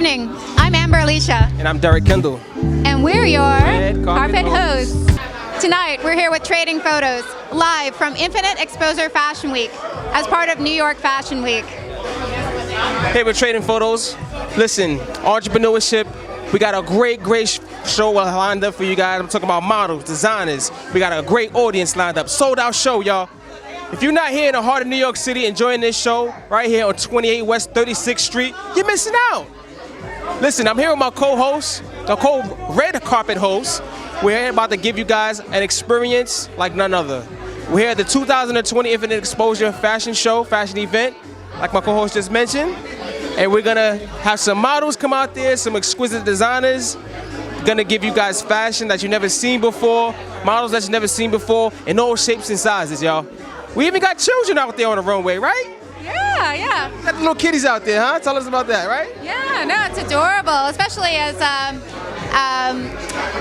evening. I'm Amber Alicia. And I'm Derek Kendall. And we're your Red Carpet hosts. Tonight, we're here with Trading Photos, live from Infinite Exposure Fashion Week, as part of New York Fashion Week. Hey, we're Trading Photos. Listen, entrepreneurship. We got a great show lined up for you guys. I'm talking about models, designers. We got a great audience lined up. Sold out show, y'all. If you're not here in the heart of New York City enjoying this show, right here on 28 West 36th Street, you're missing out. Listen, I'm here with my co-host, the red carpet host. We're here about to give you guys an experience like none other. We're here at the 2020 Infinite Exposure Fashion Show, fashion event, like my co-host just mentioned. And we're gonna have some models come out there, some exquisite designers. Gonna give you guys fashion that you've never seen before, models that you've never seen before, in all shapes and sizes, y'all. We even got children out there on the runway, right? Yeah. Got the little kitties out there, huh? Tell us about that, right? Yeah, no, it's adorable, especially as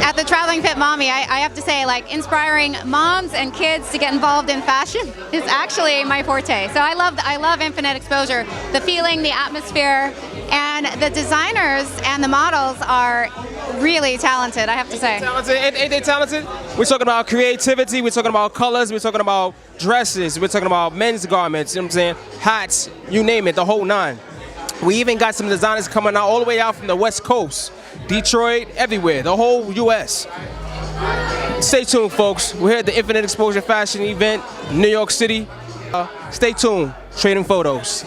at the Traveling Fit Mommy, I have to say, like, inspiring moms and kids to get involved in fashion is actually my forte. So I love Infinite Exposure. The feeling, the atmosphere, and the designers and the models are really talented, I have to say. Ain't they talented? We're talking about creativity, we're talking about colors, we're talking about dresses, we're talking about men's garments, you know what I'm saying? Hats, you name it, the whole nine. We even got some designers coming out all the way out from the West Coast, Detroit, everywhere, the whole US. Stay tuned, folks. We're here at the Infinite Exposure Fashion event, New York City. Stay tuned, Trading Photos.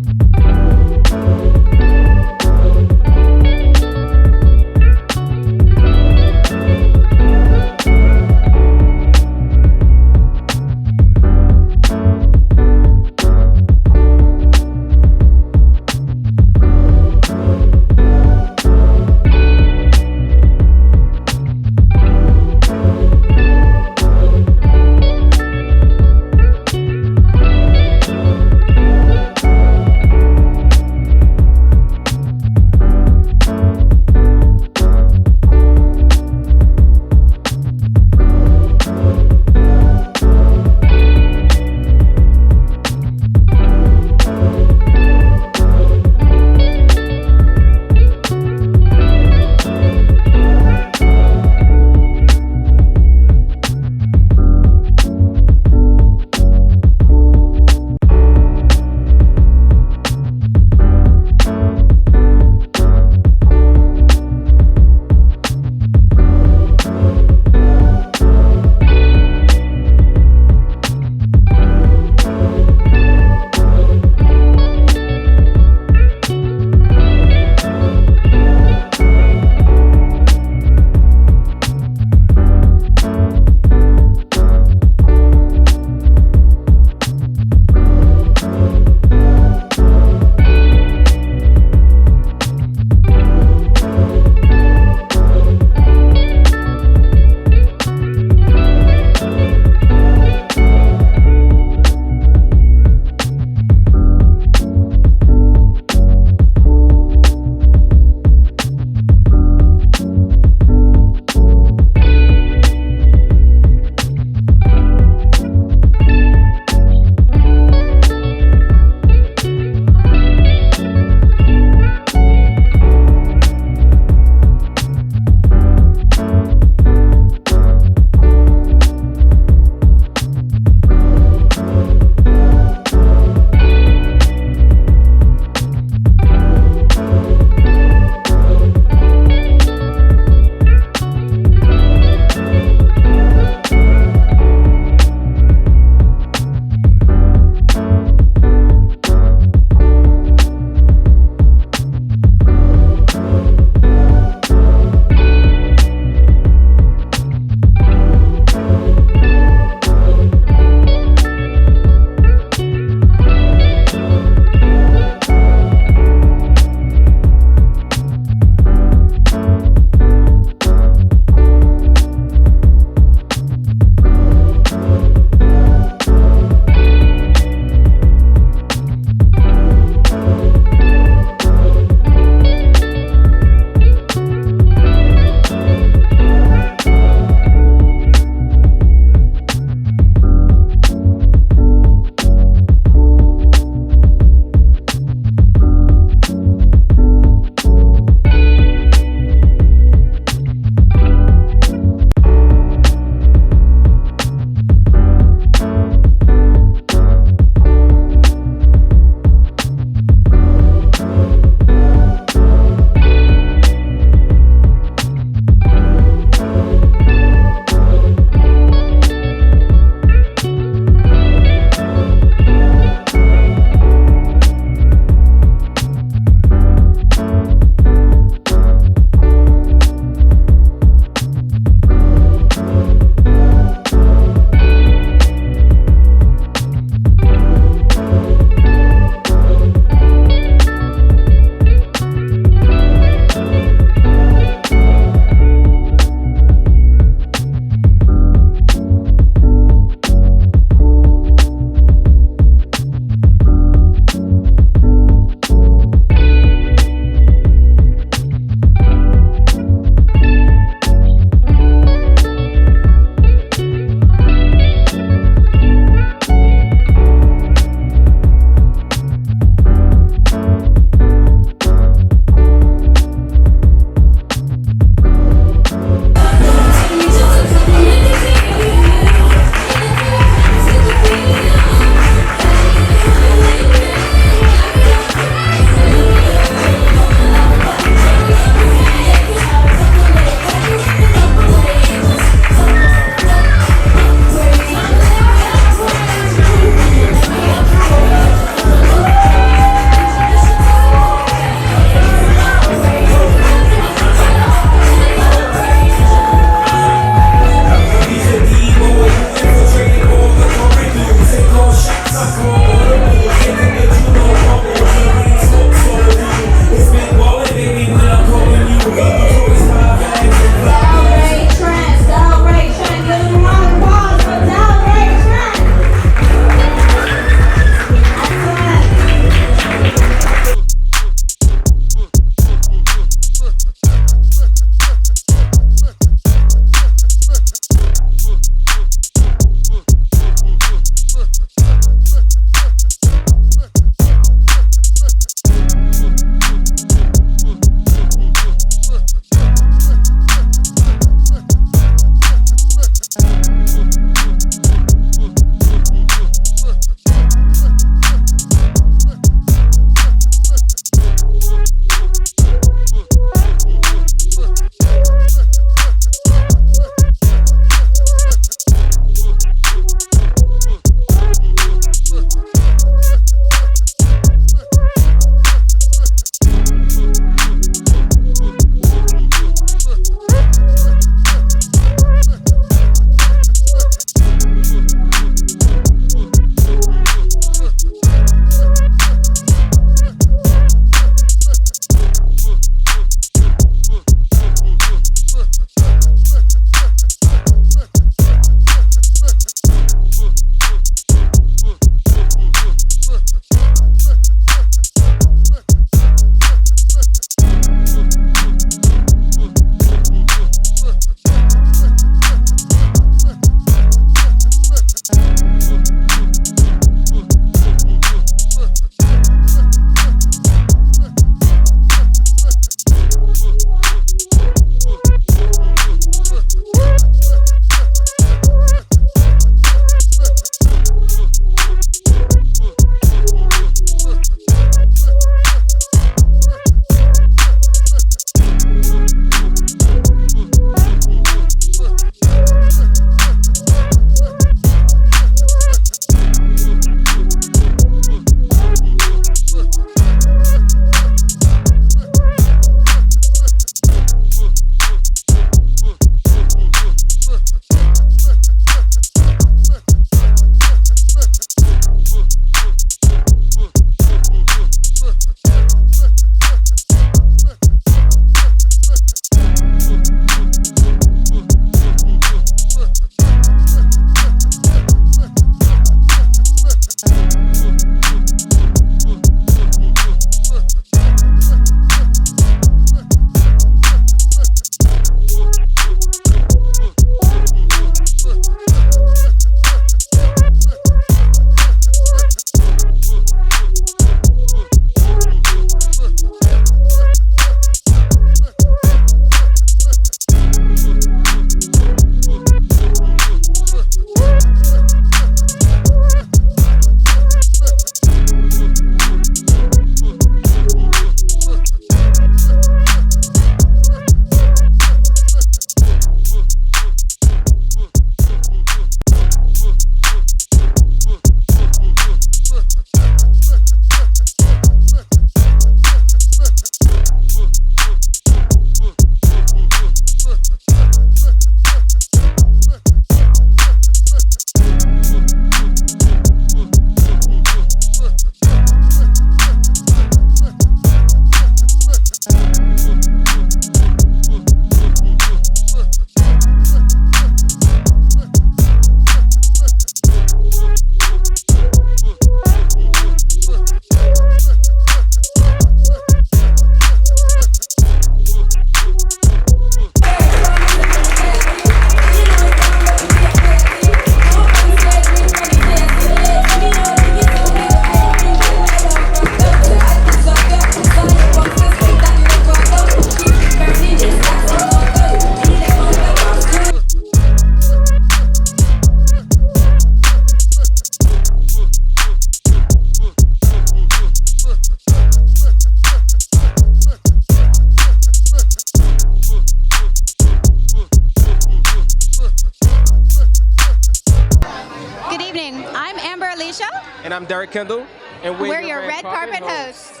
And I'm Derek Kendall. And We're your red carpet hosts.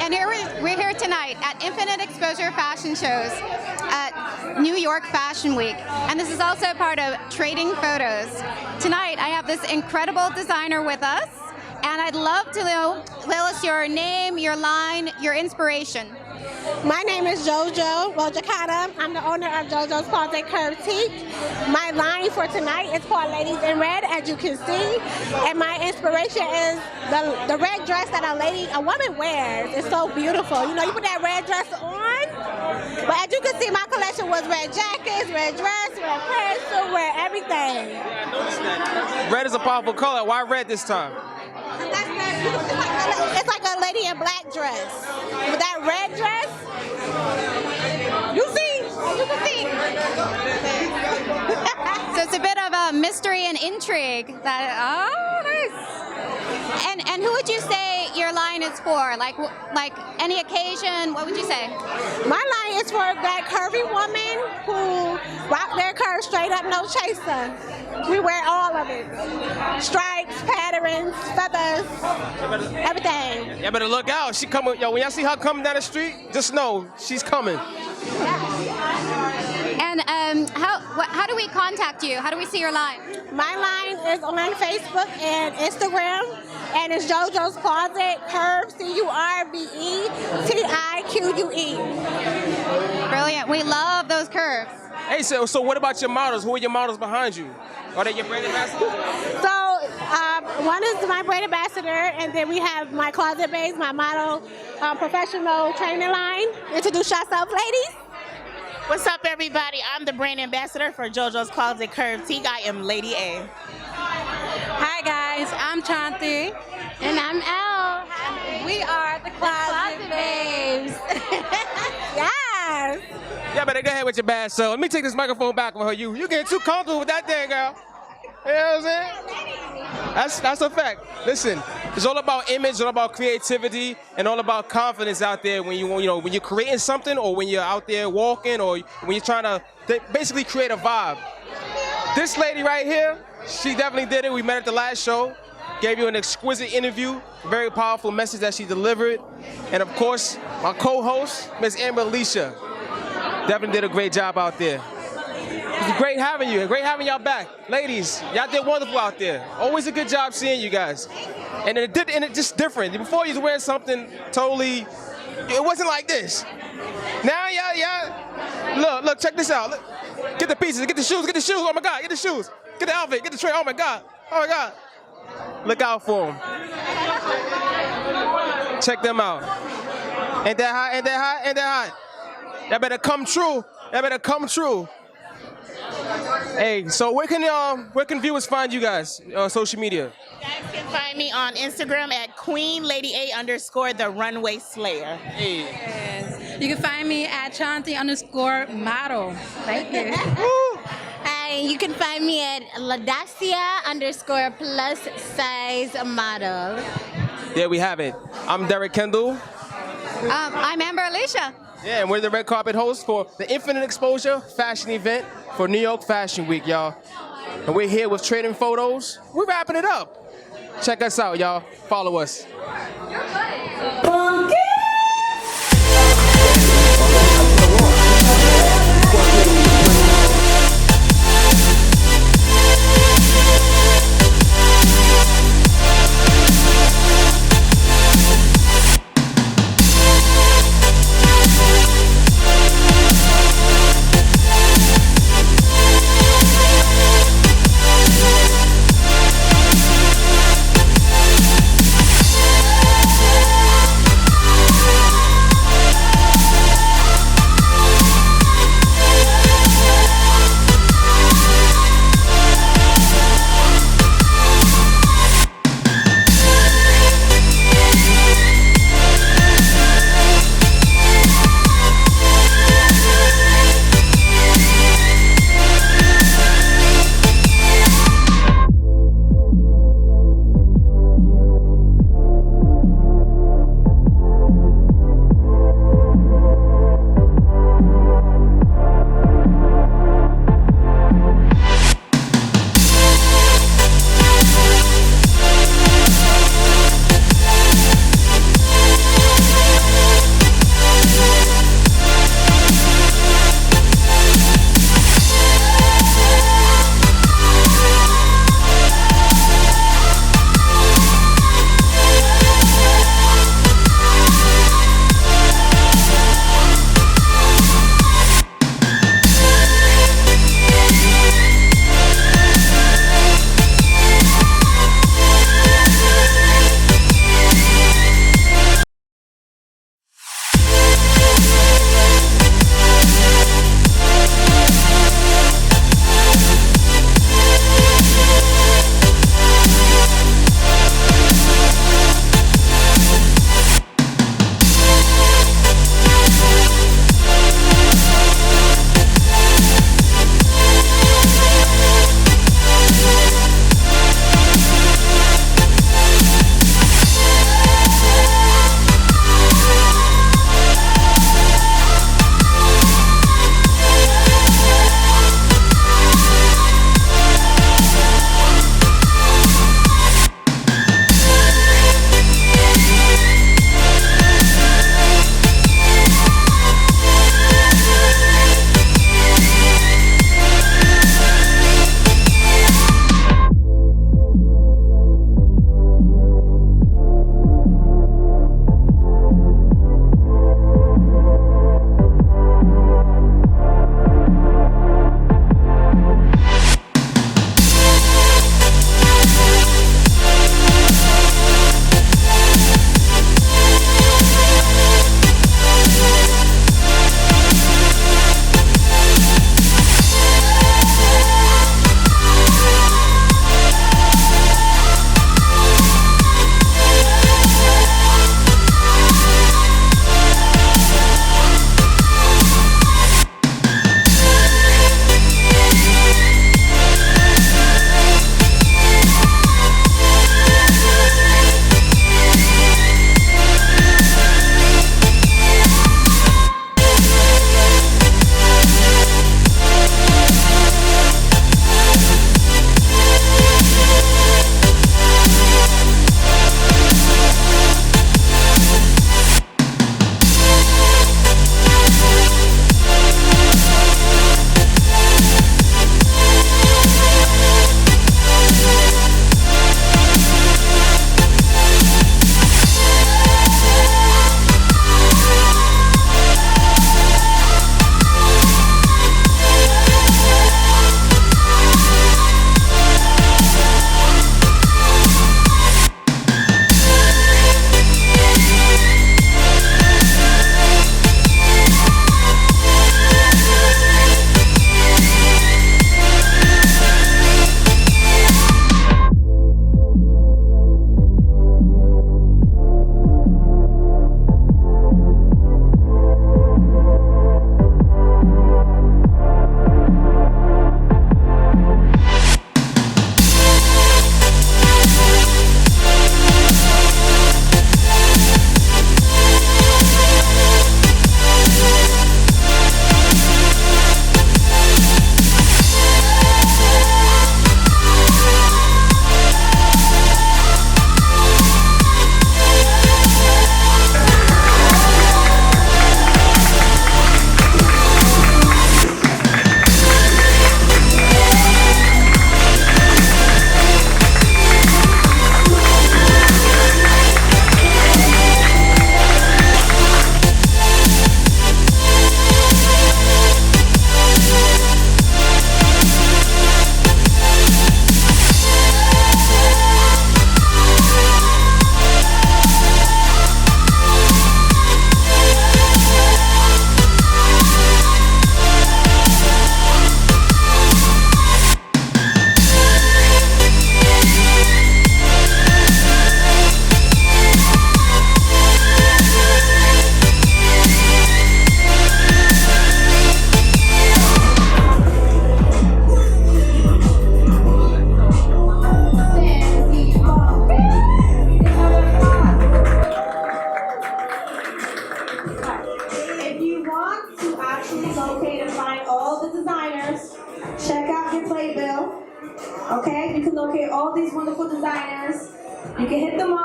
And we're here tonight at Infinite Exposure Fashion Shows at New York Fashion Week. And this is also part of Trading Photos. Tonight, I have this incredible designer with us. And I'd love to know, tell us your name, your line, your inspiration. My name is JoJo Rojakata. I'm the owner of JoJo's Closet Curve Teak. My line for tonight is called Ladies in Red, as you can see. And my inspiration is the red dress that a woman wears. It's so beautiful. You know, you put that red dress on. But as you can see, my collection was red jackets, red dress, red pants, red everything. Yeah, I noticed that. Red is a powerful color. Why red this time? It's like a lady in black dress. With that red dress, you can see. So it's a bit of a mystery and intrigue. Nice. And who would you say your line is for? Like any occasion? What would you say? My line is for that curvy woman who rock their curves straight up, no chaser. We wear all of it. Stripes, patterns, feathers, everything. You better look out. She coming. Yo, when y'all see her coming down the street, just know she's coming. And how do we contact you? How do we see your line? My line is on Facebook and Instagram, and it's JoJo's Closet Curve, CURVETIQUE. Brilliant. We love those curves. Hey, so what about your models? Who are your models behind you? Are they your brand ambassadors? So one is my brand ambassador, and then we have my closet babes, my model professional training line. Introduce yourself, ladies. What's up, everybody? I'm the brand ambassador for JoJo's Closet Curve Teak. I am Lady A. Hi guys, I'm Chanti. And I'm Elle. We are the Closet Babes. Yes. Yeah, better go ahead with your bad self. Let me take this microphone back from her. You getting too comfortable with that thing, girl. You know what I'm saying? That's a fact. Listen, it's all about image, all about creativity, and all about confidence out there when when you're creating something, or when you're out there walking, or when you're trying to basically create a vibe. This lady right here, she definitely did it. We met at the last show, gave you an exquisite interview, very powerful message that she delivered, and of course, my co-host, Miss Amber Alicia, definitely did a great job out there. It's great having you. Great having y'all back. Ladies, y'all did wonderful out there. Always a good job seeing you guys. And it just different. Before you was wearing something totally, it wasn't like this. Now y'all, look, check this out. Look, get the pieces, get the shoes, oh my God, get the shoes. Get the outfit, get the tray, oh my God. Look out for them. Check them out. Ain't that hot? That better come true. Hey, so where can viewers find you guys on social media? You guys can find me on Instagram at QueenLadyA_the Runway Slayer. Hey. You can find me at Chanti_model. Thank you. You can find me at Ladacia_plus size model. There we have it. I'm Derek Kendall. I'm Amber Alicia. Yeah, and we're the red carpet hosts for the Infinite Exposure fashion event for New York Fashion Week, y'all. And we're here with Trading Photos. We're wrapping it up. Check us out, y'all. Follow us.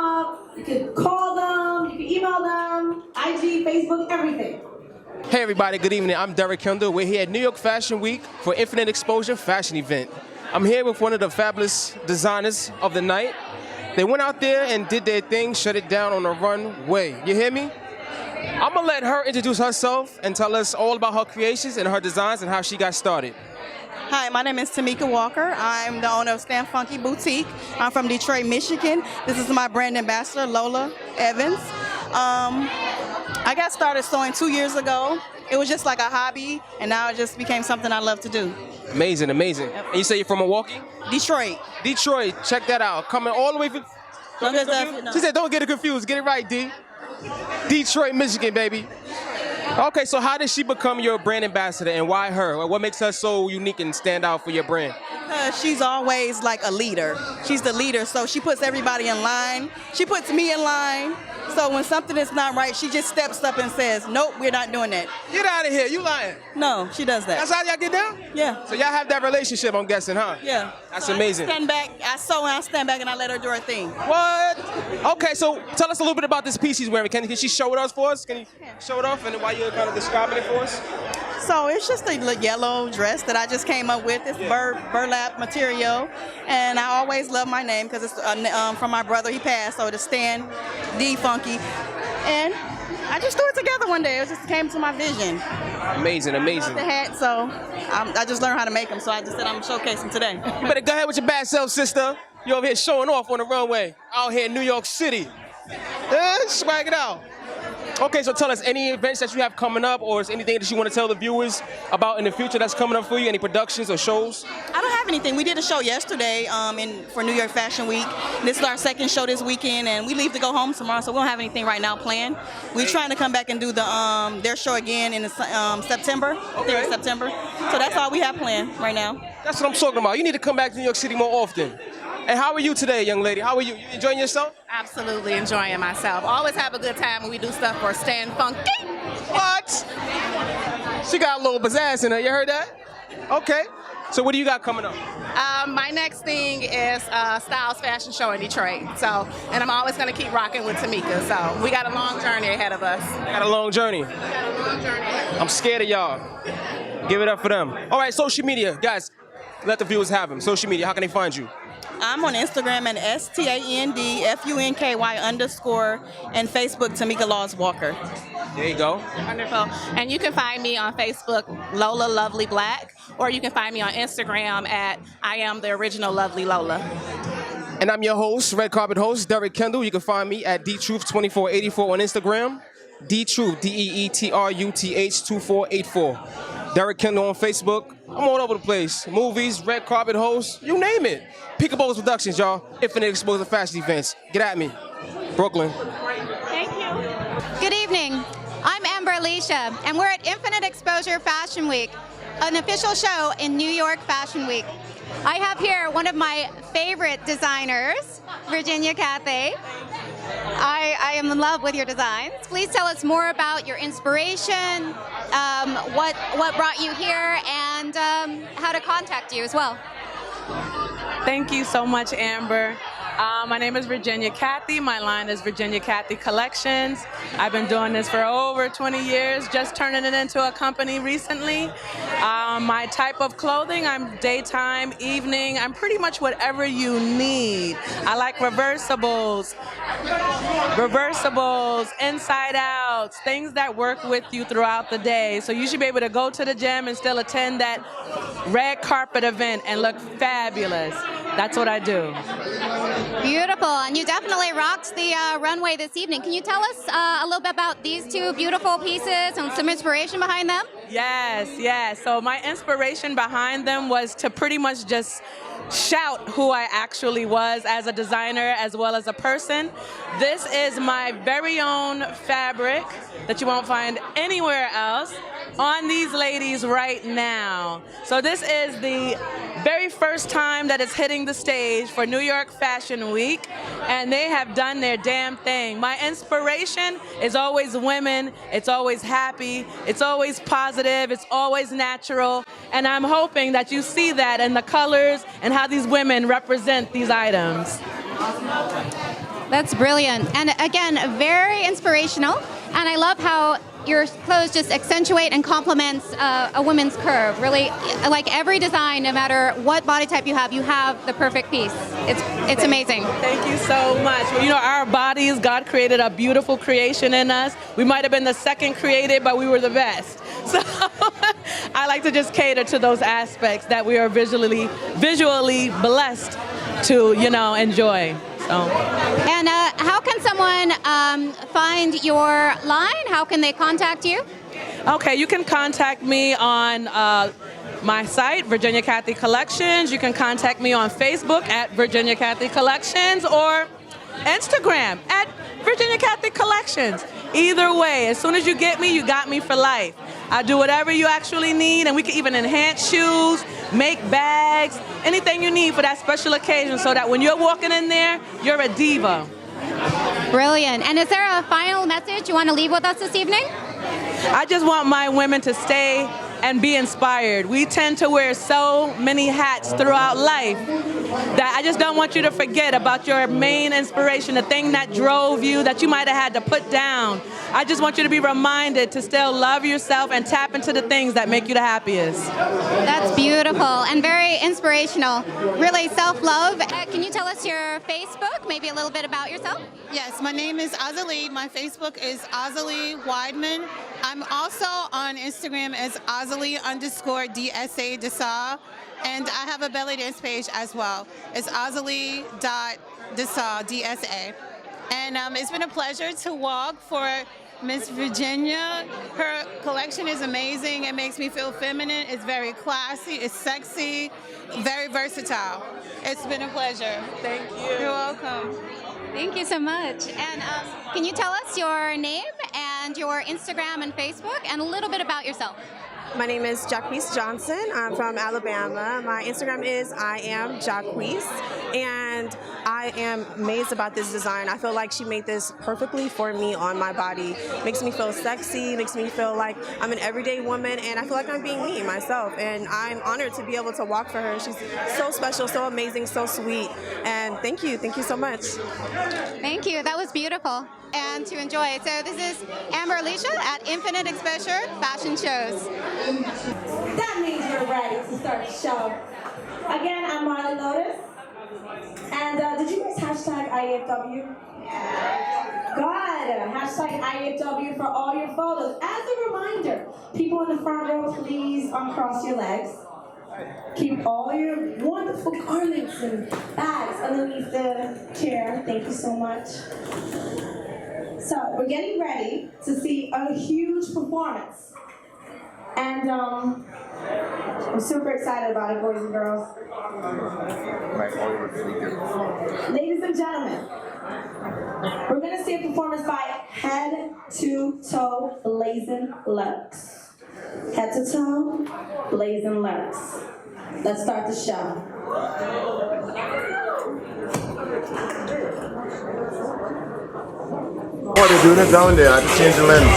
up. You can call them. You can email them. IG, Facebook, everything. Hey everybody, good evening. I'm Derek Kendall. We're here at New York Fashion Week for Infinite Exposure Fashion Event. I'm here with one of the fabulous designers of the night. They went out there and did their thing, shut it down on the runway. You hear me? I'm gonna let her introduce herself and tell us all about her creations and her designs and how she got started. Hi, my name is Tamika Walker. I'm the owner of Stamp Funky Boutique. I'm from Detroit, Michigan. This is my brand ambassador, Lola Evans. I got started sewing 2 years ago. It was just like a hobby, and now it just became something I love to do. Amazing, amazing. And you say you're from Milwaukee? Detroit. Detroit, check that out. Coming all the way from... She said don't get it confused, get it right, D. Detroit, Michigan, baby. Okay, so how did she become your brand ambassador and why her? What makes her so unique and stand out for your brand? She's always like a leader. She's the leader, so she puts everybody in line. She puts me in line. So when something is not right, she just steps up and says, nope, we're not doing that. Get out of here, you lying. No, she does that. That's how y'all get down? Yeah. So y'all have that relationship, I'm guessing, huh? Yeah. That's so amazing. I stand back, I sew and I stand back and I let her do her thing. What? Okay, so tell us a little bit about this piece she's wearing. Can she show it us for us? Can you show it off and while you're kind of describing it for us? So it's just a yellow dress that I just came up with. It's burlap material, and I always love my name because it's from my brother. He passed, so to Stan D Funky, and I just threw it together one day. It just came to my vision. Amazing, amazing. I love the hat, so I just learned how to make them. So I just said I'm showcasing today. You better go ahead with your bad self, sister. You over here showing off on the runway out here in New York City. Swag it out. Okay, so tell us any events that you have coming up or is anything that you want to tell the viewers about in the future that's coming up for you? Any productions or shows? I don't have anything. We did a show yesterday for New York Fashion Week. This is our second show this weekend, and we leave to go home tomorrow, so we don't have anything right now planned. We're trying to come back and do their show again in September. Okay. September. So that's all we have planned right now. That's what I'm talking about. You need to come back to New York City more often. And how are you today, young lady? How are you? You enjoying yourself? Absolutely enjoying myself. Always have a good time when we do stuff for Stan Funky. What? She got a little pizzazz in her. You heard that? Okay. So what do you got coming up? My next thing is Styles Fashion Show in Detroit. So, and I'm always going to keep rocking with Tamika. So we got a long journey ahead of us. Got a long journey. I'm scared of y'all. Give it up for them. All right, social media. Guys, let the viewers have them. Social media, how can they find you? I'm on Instagram at STANDFUNKY_ and Facebook Tamika Laws Walker. There you go. Wonderful. And you can find me on Facebook, Lola Lovely Black, or you can find me on Instagram at I am the original Lovely Lola. And I'm your host, red carpet host, Derek Kendall. You can find me at DTruth2484 on Instagram. DTruth, DEETRUTH2484. Derek Kendall on Facebook. I'm all over the place. Movies, red carpet hosts, you name it. Peekabo's Productions, y'all. Infinite Exposure Fashion Events. Get at me. Brooklyn. Thank you. Good evening. I'm Amber Alicia, and we're at Infinite Exposure Fashion Week, an official show in New York Fashion Week. I have here one of my favorite designers, Virginia Cathy. I am in love with your designs. Please tell us more about your inspiration, what brought you here, and how to contact you as well. Thank you so much, Amber. My name is Virginia Cathy. My line is Virginia Cathy Collections. I've been doing this for over 20 years, just turning it into a company recently. My type of clothing, I'm daytime, evening, I'm pretty much whatever you need. I like reversibles, inside outs, things that work with you throughout the day. So you should be able to go to the gym and still attend that red carpet event and look fabulous. That's what I do. Beautiful, and you definitely rocked the runway this evening. Can you tell us a little bit about these two beautiful pieces and some inspiration behind them? Yes. So my inspiration behind them was to pretty much just shout who I actually was as a designer as well as a person. This is my very own fabric that you won't find anywhere else on these ladies right now. So this is the very first time that it's hitting the stage for New York Fashion Week, and they have done their damn thing. My inspiration is always women, it's always happy, it's always positive, it's always natural, and I'm hoping that you see that in the colors and how these women represent these items. That's brilliant. And again, very inspirational. And I love how your clothes just accentuate and complements a woman's curve. Really, like every design, no matter what body type you have the perfect piece. It's amazing. Thank you so much. Well, you know, our bodies, God created a beautiful creation in us. We might have been the second created, but we were the best. So I like to just cater to those aspects that we are visually blessed to, you know, enjoy. So. And how can someone find your line? How can they contact you? Okay, you can contact me on my site, Virginia Cathy Collections. You can contact me on Facebook at Virginia Cathy Collections or Instagram at Virginia Cathy Collections. Either way, as soon as you get me, you got me for life. I do whatever you actually need, and we can even enhance shoes, make bags, anything you need for that special occasion so that when you're walking in there, you're a diva. Brilliant. And is there a final message you want to leave with us this evening? I just want my women to stay and be inspired. We tend to wear so many hats throughout life that I just don't want you to forget about your main inspiration, the thing that drove you, that you might have had to put down. I just want you to be reminded to still love yourself and tap into the things that make you the happiest. That's beautiful and very inspirational. Really self-love. Can you tell us your Facebook, maybe a little bit about yourself? Yes, my name is Azalee. My Facebook is Azalee Weidman. I'm also on Instagram as Azalee_DSA Desa, and I have a belly dance page as well. It's Azalee.Desa, DSA. And it's been a pleasure to walk for Miss Virginia. Her collection is amazing. It makes me feel feminine. It's very classy. It's sexy. Very versatile. It's been a pleasure. Thank you. You're welcome. Thank you so much. And can you tell us your name and your Instagram and Facebook and a little bit about yourself? My name is Jacquees Johnson. I'm from Alabama. My Instagram is I am Jacquees, and I am amazed about this design. I feel like she made this perfectly for me on my body. Makes me feel sexy, makes me feel like I'm an everyday woman, and I feel like I'm being me, myself, and I'm honored to be able to walk for her. She's so special, so amazing, so sweet, and thank you so much. Thank you, that was beautiful and to enjoy. So this is Amber Alicia at Infinite Exposure Fashion Shows. That means we're ready to start the show. Again, I'm Marley Lotus. And did you guys hashtag IFW? Good. Hashtag IFW for all your photos. As a reminder, people in the front row, please uncross your legs. Keep all your wonderful garments and bags underneath the chair. Thank you so much. So we're getting ready to see a huge performance. And I'm super excited about it, boys and girls. Ladies and gentlemen, we're gonna see a performance by Head to Toe Blazing Lux. Head to Toe Blazing Lux. Let's start the show. What are they doing it down there? I had to change the lens.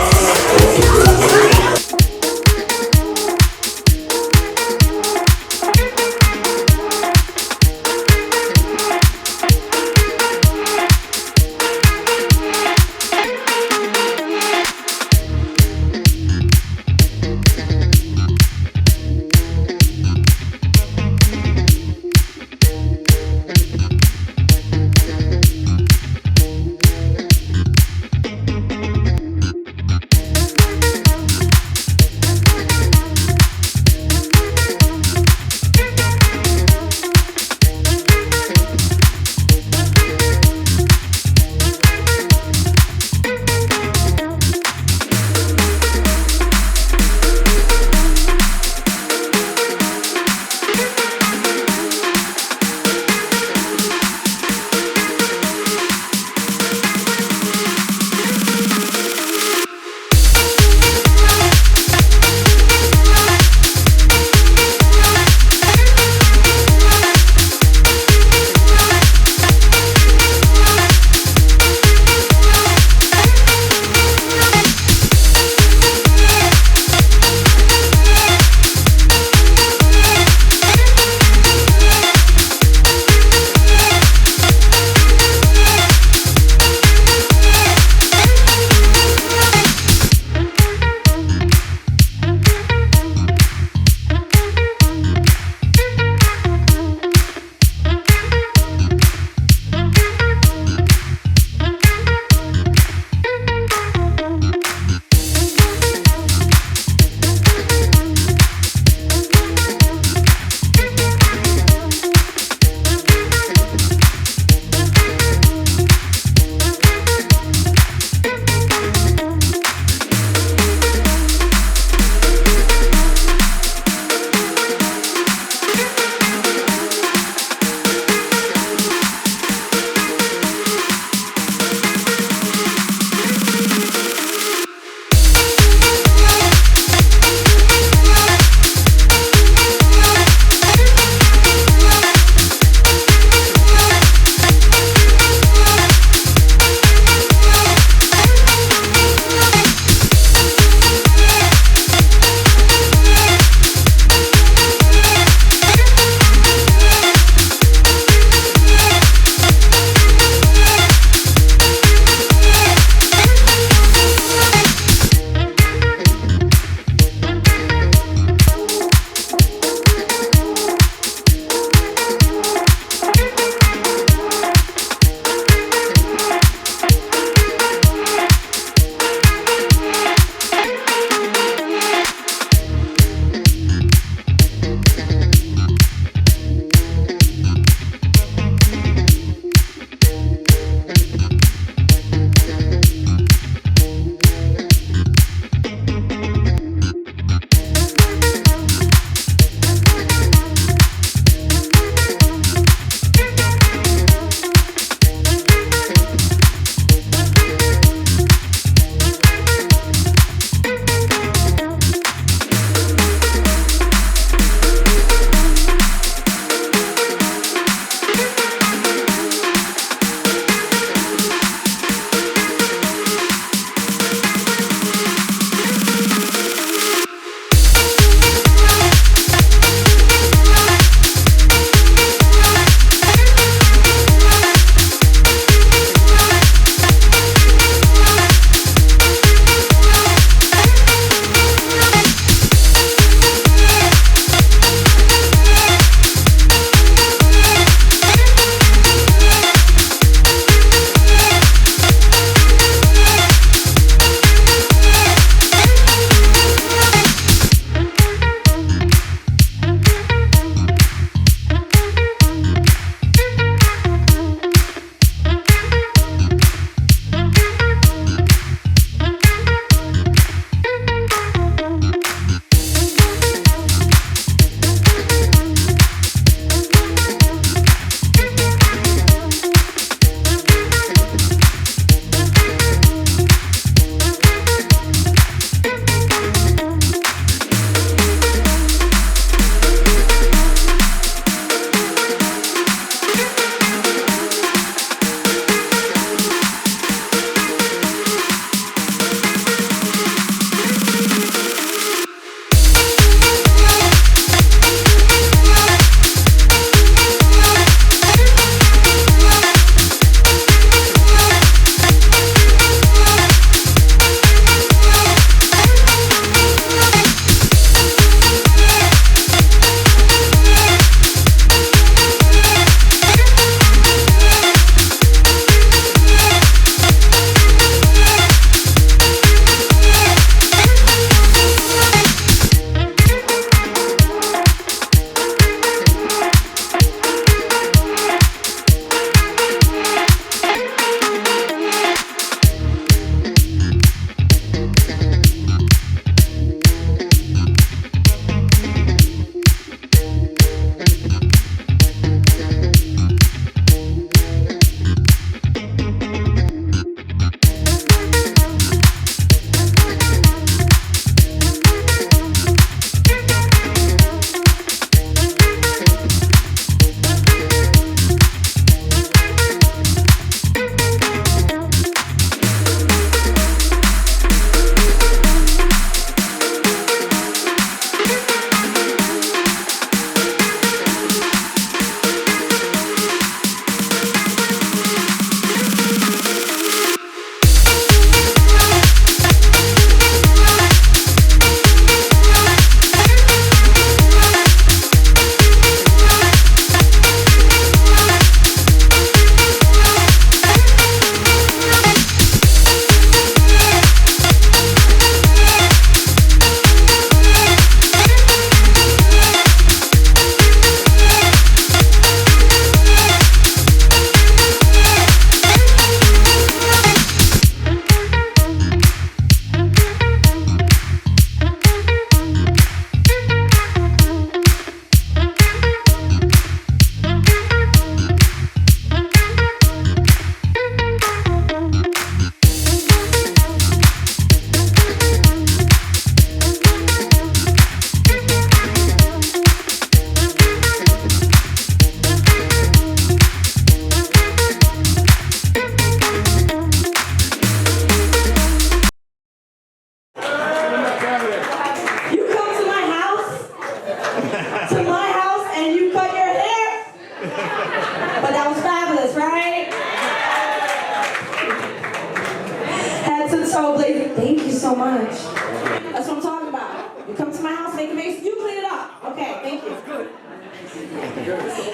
so blazing. Thank you so much. That's what I'm talking about. You come to my house, make a mess, you clean it up. Okay, thank you.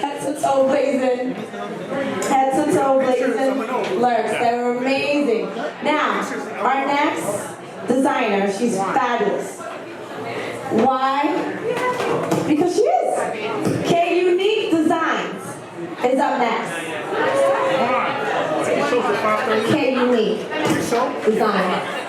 Head to toe blazing. Head to toe blazing lurks. They were amazing. Now, our next designer, she's fabulous. Why? Because she is. K Unique Designs is up next. K Unique Designs.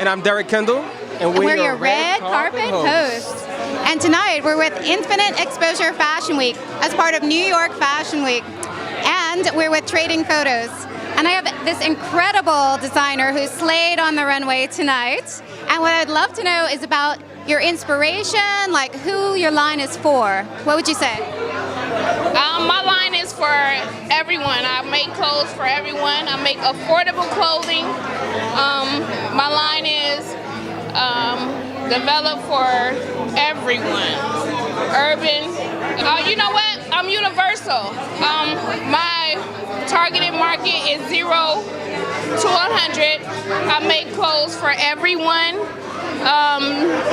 And I'm Derek Kendall. And We're your red carpet hosts. hosts. And tonight we're with Infinite Exposure Fashion Week as part of New York Fashion Week. And we're with Trading Photos. And I have this incredible designer who slayed on the runway tonight. And what I'd love to know is about your inspiration, like who your line is for. What would you say? My line is for everyone. I make clothes for everyone. I make affordable clothing. My line is developed for everyone. Urban. You know what? I'm universal. My targeted market is 0 to 100. I make clothes for everyone.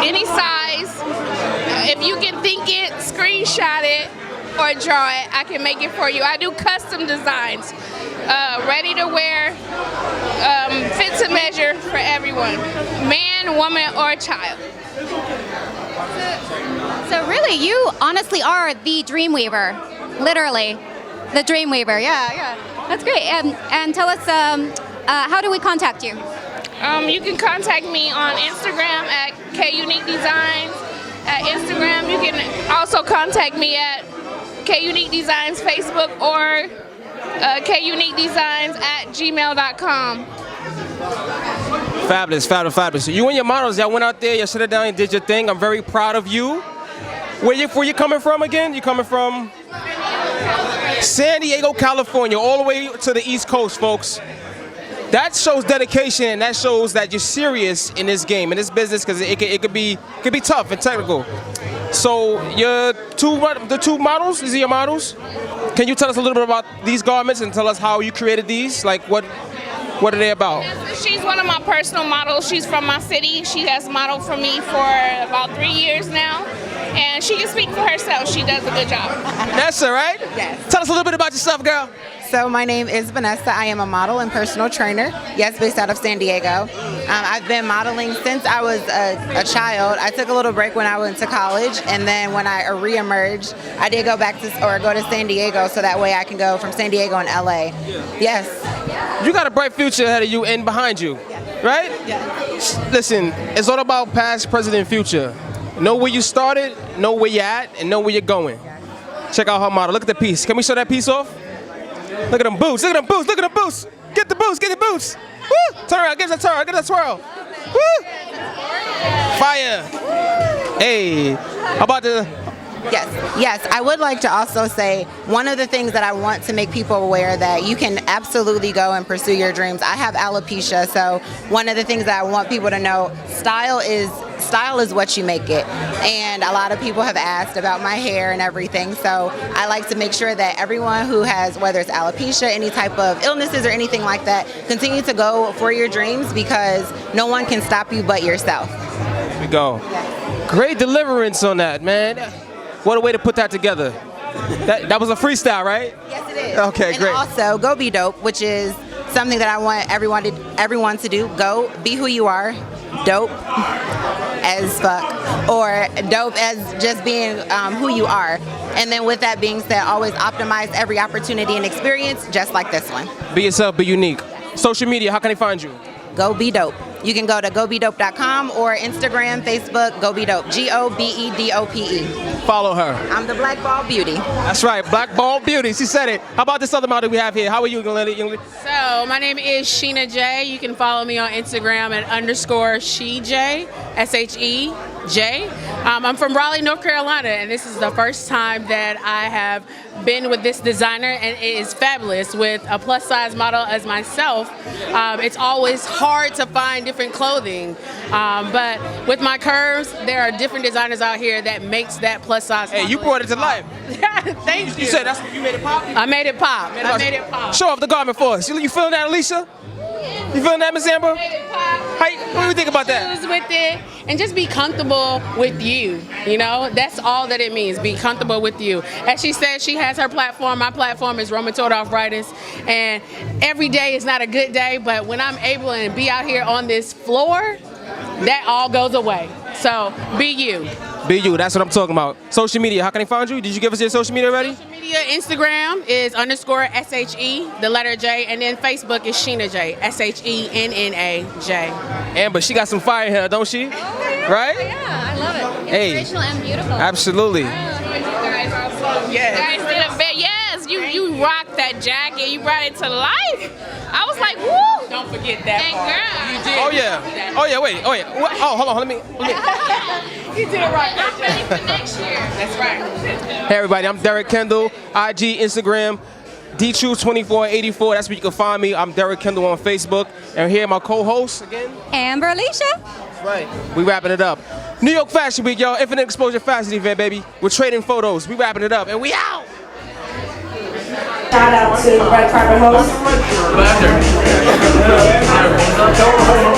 Any size. If you can think it, screenshot it, or draw it, I can make it for you. I do custom designs, ready to wear, fit to measure for everyone, man, woman, or child. So really, you honestly are the Dreamweaver, literally, the Dreamweaver. Yeah, that's great. And tell us, how do we contact you? You can contact me on Instagram at KUnique Designs. At Instagram, you can also contact me at KUnique Designs Facebook or KUniqueDesigns@gmail.com. Fabulous. So you and your models, y'all went out there, you sit down and did your thing. I'm very proud of you. Where you coming from again? You coming from San Diego, California, all the way to the East Coast, folks. That shows dedication, and that shows that you're serious in this game, in this business, because it could be tough and technical. So the two models, these are your models. Can you tell us a little bit about these garments and tell us how you created these? Like what are they about? She's one of my personal models. She's from my city. She has modeled for me for about 3 years now. And she can speak for herself. She does a good job. Vanessa, right? Yes. Tell us a little bit about yourself, girl. So my name is Vanessa. I am a model and personal trainer. Yes, based out of San Diego. I've been modeling since I was a child. I took a little break when I went to college, and then when I reemerged, I did go back to San Diego, so that way I can go from San Diego and LA. Yes. You got a bright future ahead of you and behind you, right? Yeah. Listen, it's all about past, present, and future. Know where you started, know where you're at, and know where you're going. Check out her model. Look at the piece. Can we show that piece off? Look at them boots. Look at them boots. Look at them boots. Get the boots. Get the boots. Woo! Turn around. Give us a twirl. Get a twirl. Woo! Fire. Hey. How about the... Yes, I would like to also say one of the things that I want to make people aware that you can absolutely go and pursue your dreams. I have alopecia, so one of the things that I want people to know, style is what you make it. And a lot of people have asked about my hair and everything, so I like to make sure that everyone who has, whether it's alopecia, any type of illnesses or anything like that, continue to go for your dreams because no one can stop you but yourself. Here we go. Great deliverance on that, man. What a way to put that together. That was a freestyle, right? Yes, it is. Okay, and great. Also, go be dope, which is something that I want everyone to do. Go be who you are, dope as fuck, or dope as just being who you are. And then with that being said, always optimize every opportunity and experience, just like this one. Be yourself, be unique. Social media, how can they find you? Go be dope. You can go to gobedope.com or Instagram, Facebook, Go Be Dope, GOBEDOPE. Follow her. I'm the Black Ball Beauty. That's right, Black Ball Beauty. She said it. How about this other model we have here? How are you, young lady? So my name is Sheena J. You can follow me on Instagram at _SheJ, SHEJ. I'm from Raleigh, North Carolina, and this is the first time that I have been with this designer, and it is fabulous with a plus size model as myself. It's always hard to find different clothing, but with my curves, there are different designers out here that makes that plus size. Hey, you brought it to life. Thank you. You said that's what you made it pop? I made it pop. I made it pop. Show off the garment for us. You feeling that, Alicia? You feeling that, Miss Amber? What do you think about that? With it, and just be comfortable with you. You know, that's all that it means. Be comfortable with you. As she said, she has her platform. My platform is rheumatoid arthritis, and every day is not a good day. But when I'm able to be out here on this floor, that all goes away. So be you. Be you. That's what I'm talking about. Social media. How can they find you? Did you give us your social media already? Social media media, Instagram is _SHE, the letter J, and then Facebook is Sheena J, SHENNAJ. Amber, she got some fire here, don't she? Right? Yeah, I love it. Hey. Inspirational and beautiful. Absolutely. Yes. You guys did a bit. Yes, you rocked that jacket. You brought it to life. I was like, woo! Don't forget that And part. girl. You did. Oh yeah. Oh yeah. Wait. Oh yeah. Oh, hold on. Let me. You did it right. I'm ready for next year. That's right. Hey everybody. I'm Derek Kendall. IG, Instagram, DTruth2484. That's where you can find me. I'm Derek Kendall on Facebook. And here my co-host again. Amber Alicia. That's right. We wrapping it up. New York Fashion Week, y'all. Infinite Exposure Fashion Event, baby. We're trading photos. We wrapping it up, and we out. Shout out to the red carpet host.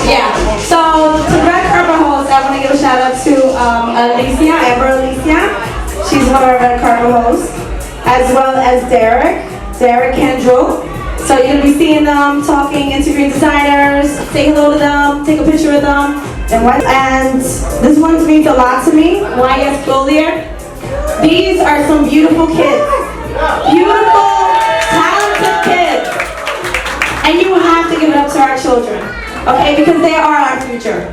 Yeah. So to red carpet host, I want to give a shout out to Alicia, Amber Alicia. She's one of our red carpet hosts, as well as Derek Kendall. So you're gonna be seeing them talking, interviewing designers, say hello to them, take a picture with them, and this one means a lot to me. YS Clothier. These are some beautiful kids. Beautiful, talented kids. And you have to give it up to our children, okay? Because they are our future.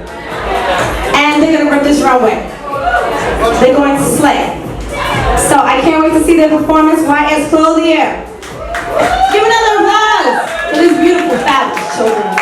And they're gonna rip this runway. They're going to slay. So I can't wait to see their performance. YS Clothier. Give another applause for these beautiful, fabulous children.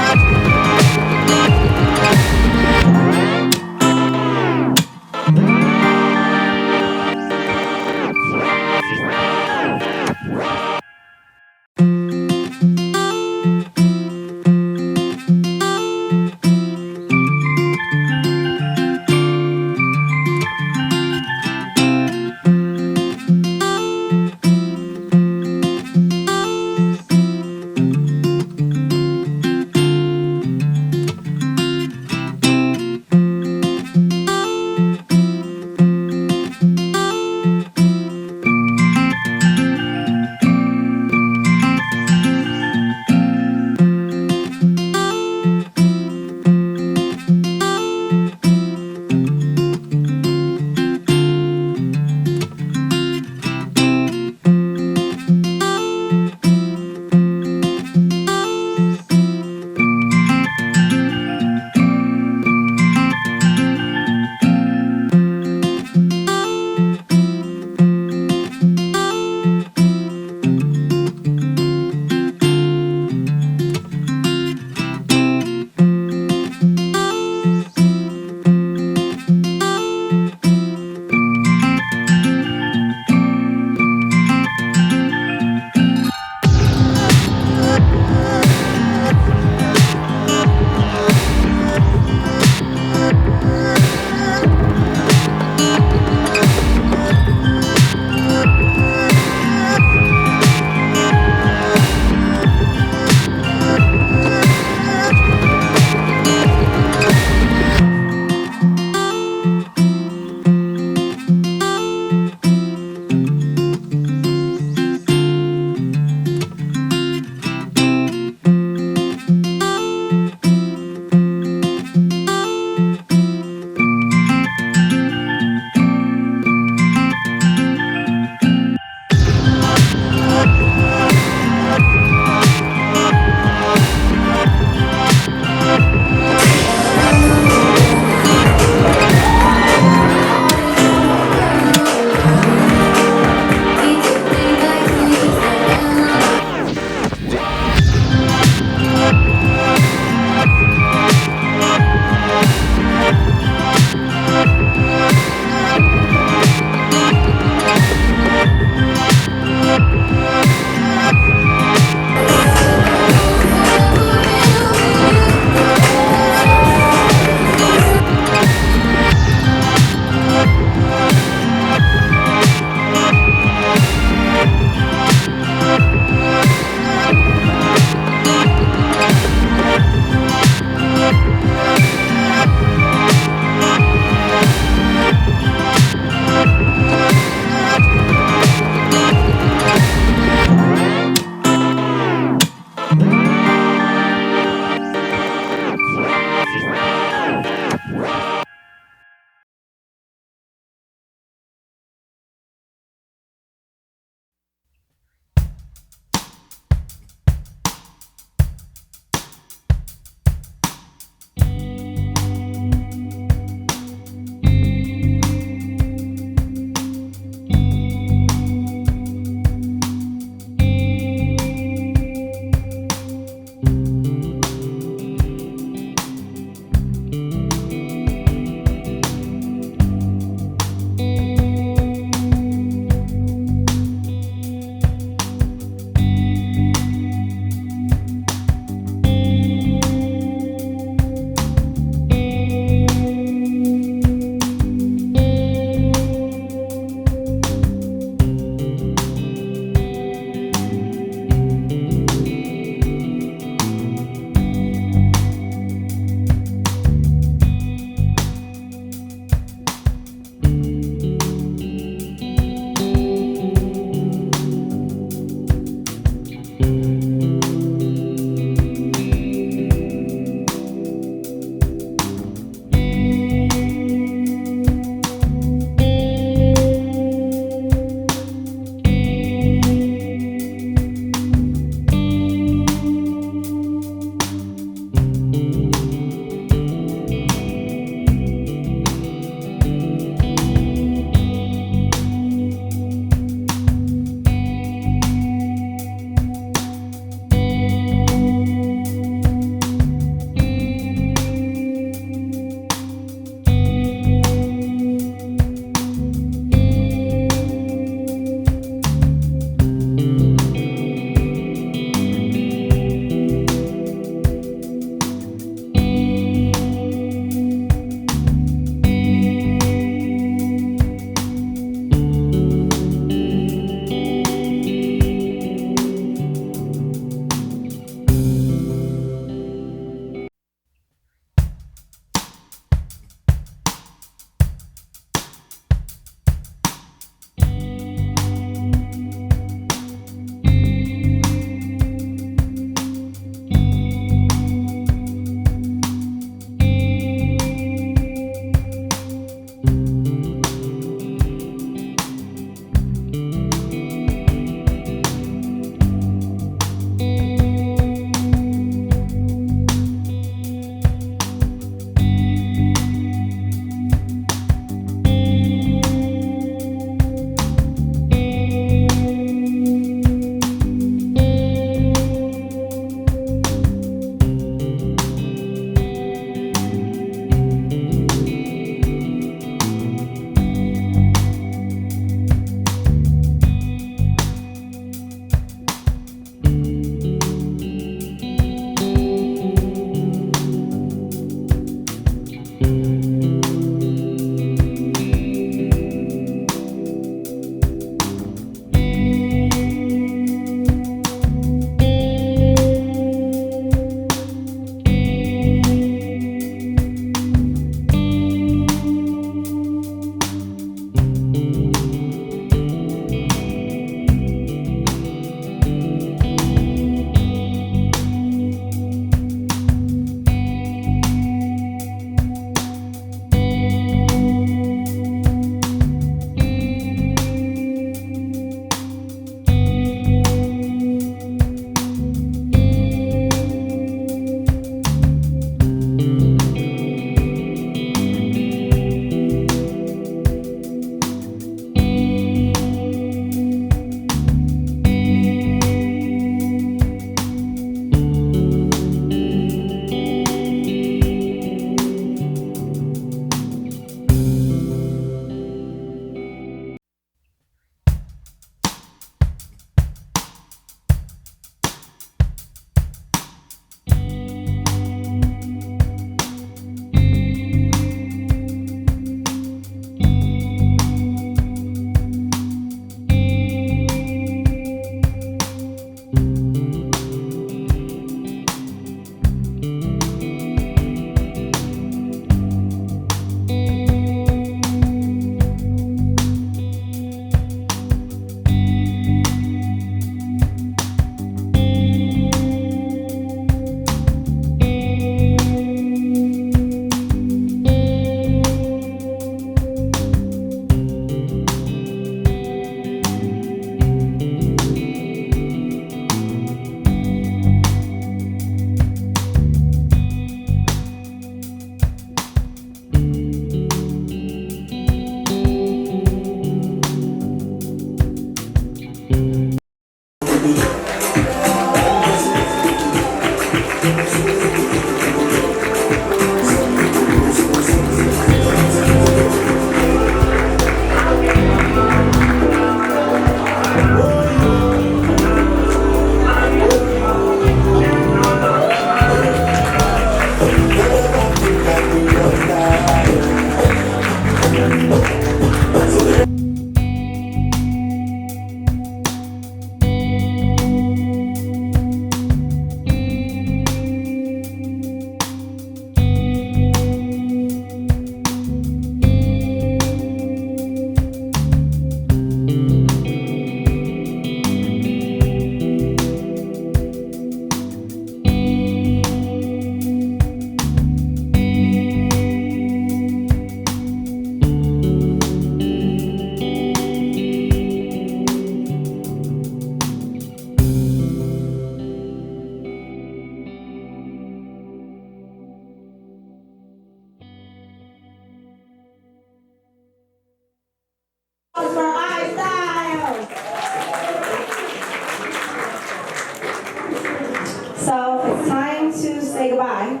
So it's time to say goodbye.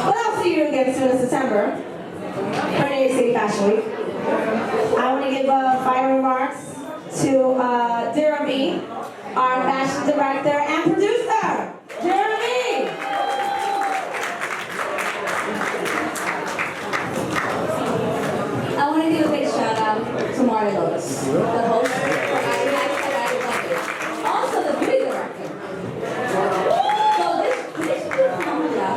But I'll see you again soon in September for New York City Fashion Week. I want to give final remarks to Jeremy, our fashion director and producer. Jeremy! I want to give a big shout out to Marty Lotus, the host for also the beauty director. So this phenomenal job.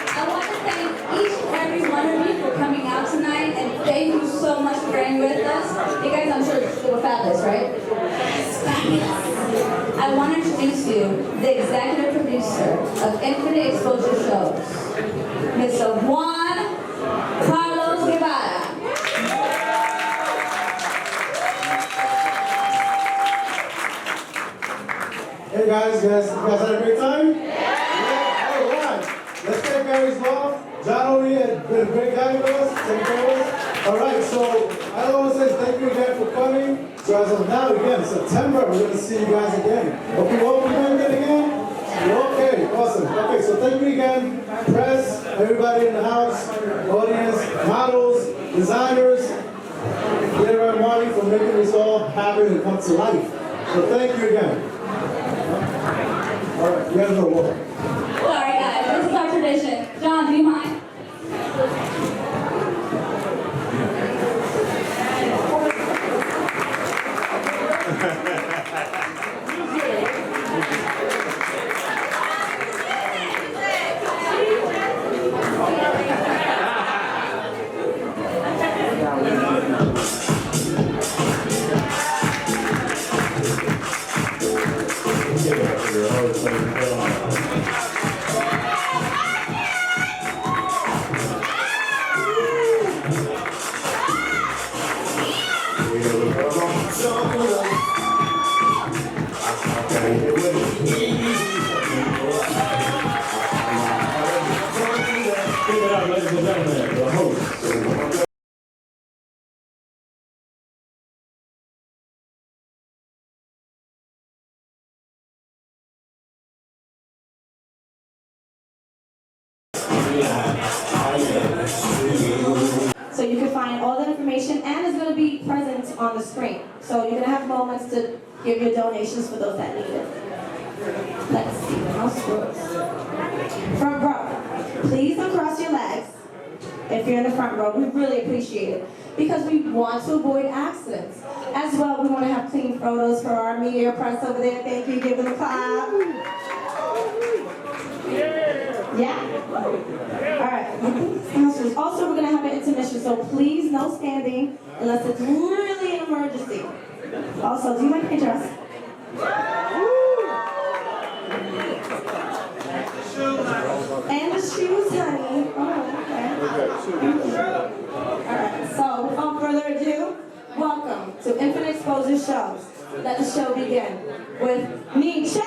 I want to thank each and every one of you for coming out tonight, and thank you so much for being with us. You guys, I'm sure they were fabulous, right? Fabulous. I want to introduce you the executive producer of Infinite Exposure Shows, Mr. Juan Carlos Guevara. Hey guys, you guys had a great time? Yeah. All right. Let's take Gary's law. John O'Neill had been a great guy with us, taking care of us. All right, so I want to say thank you again for coming. So as of now, again, September, we're going to see you guys again. Okay, what we're doing it again? Okay, awesome. Okay, so thank you again, press, everybody in the house, audience, models, designers, Leader and Marty for making this all happen and come to life. So thank you again. All right, you guys know what. Sorry guys, this is our tradition. John, do you mind? So you can find all that information, and it's going to be present on the screen. So you're going to have moments to give your donations for those that need it. Let's see the house rules. Front row, please uncross your legs. If you're in the front row, we really appreciate it because we want to avoid accidents. As well, we want to have clean photos for our media press over there. Thank you. Give them a clap. Yeah? All right. Also, we're going to have an intermission, so please no standing unless it's really an emergency. Also, do you like my dress? And the shoes, honey. Oh, okay. All right, so without further ado, welcome to Infinite Exposure Shows. Let the show begin with Nietzsche.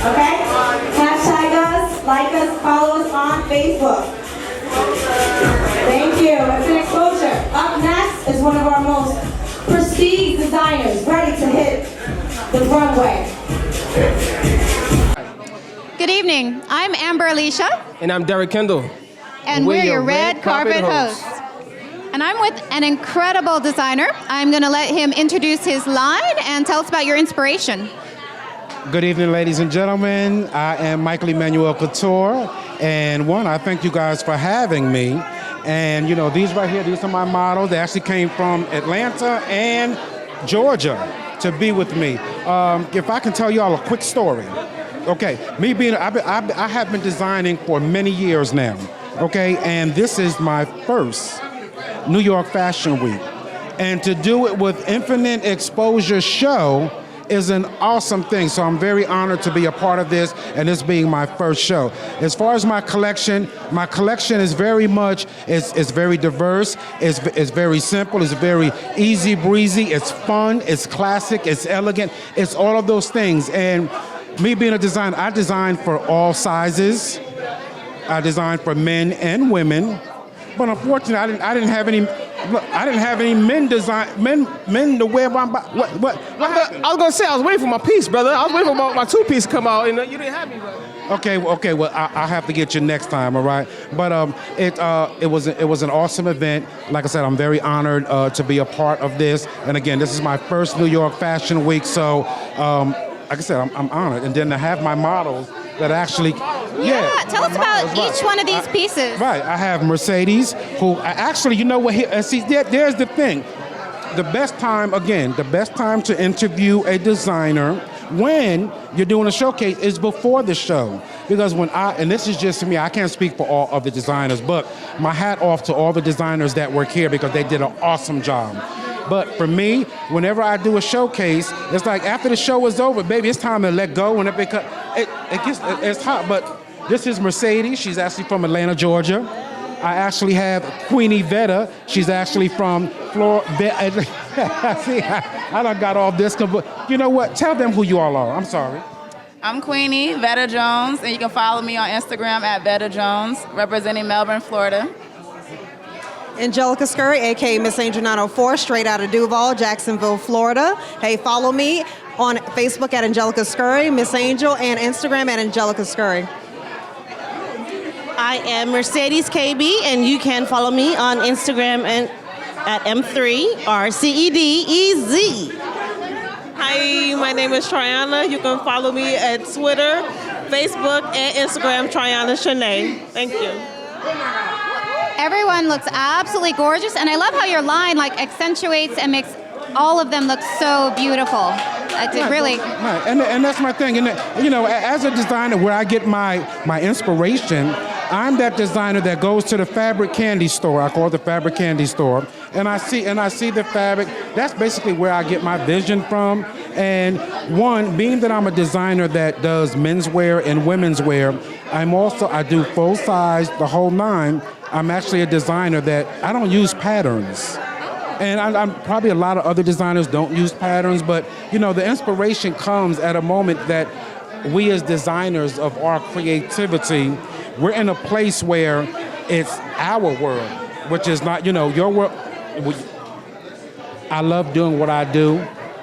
Okay? Hashtag us, like us, follow us on Facebook. Thank you. Infinite Exposure. Up next is one of our most prestige designers ready to hit the runway. Good evening. I'm Amber Alicia, And I'm Derek Kendall. and we're your red carpet hosts. And I'm with an incredible designer. I'm going to let him introduce his line and tell us about your inspiration. Good evening, ladies and gentlemen. I am Michael Emmanuel Couture, and I thank you guys for having me. And these right here, these are my models. They actually came from Atlanta and Georgia to be with me. If I can tell y'all a quick story. Okay, I have been designing for many years now. Okay, and this is my first New York Fashion Week. And to do it with Infinite Exposure Show is an awesome thing. So I'm very honored to be a part of this, and this being my first show. As far as my collection is very much, it's very diverse, it's very simple, it's very easy breezy, it's fun, it's classic, it's elegant, it's all of those things. And me being a designer, I design for all sizes. I design for men and women. But unfortunately, I didn't have any men to wear my what? I was gonna say I was waiting for my piece, brother. I was waiting for my two-piece to come out, and you didn't have me, brother. Okay. Well, I'll have to get you next time, all right? But it was an awesome event. Like I said, I'm very honored to be a part of this. And again, this is my first New York Fashion Week, so like I said, I'm honored. And then to have my models that actually. Yeah, tell us about each one of these pieces. Right, I have Mercedes, who actually, you know what? See, there's the thing. The best time to interview a designer when you're doing a showcase is before the show. Because and this is just me, I can't speak for all of the designers, but my hat off to all the designers that work here because they did an awesome job. But for me, whenever I do a showcase, it's like after the show is over, baby, it's time to let go. And it's hot. But this is Mercedes. She's actually from Atlanta, Georgia. I actually have Queenie Vetta. She's actually from Florida. See, I done got all this. But you know what? Tell them who you all are. I'm sorry. I'm Queenie Vetta Jones, and you can follow me on Instagram at Vetta Jones, representing Melbourne, Florida. Angelica Scurry, aka Miss Angel 904, straight out of Duval, Jacksonville, Florida. Hey, follow me on Facebook at Angelica Scurry, Miss Angel, and Instagram at Angelica Scurry. I am Mercedes KB, and you can follow me on Instagram and at M3RCEDEZ. Hi, my name is Triana. You can follow me at Twitter, Facebook, and Instagram, Triana Shanae. Thank you. Everyone looks absolutely gorgeous, and I love how your line accentuates and makes all of them look so beautiful. It's really. Right. And that's my thing. And as a designer, where I get my inspiration, I'm that designer that goes to the fabric candy store. I call it the fabric candy store, and I see the fabric. That's basically where I get my vision from. And being that I'm a designer that does menswear and women's wear, I do full size, the whole nine. I'm actually a designer that I don't use patterns. And I'm probably a lot of other designers don't use patterns, but the inspiration comes at a moment that we as designers of our creativity, we're in a place where it's our world, which is not, your world. I love doing what I do.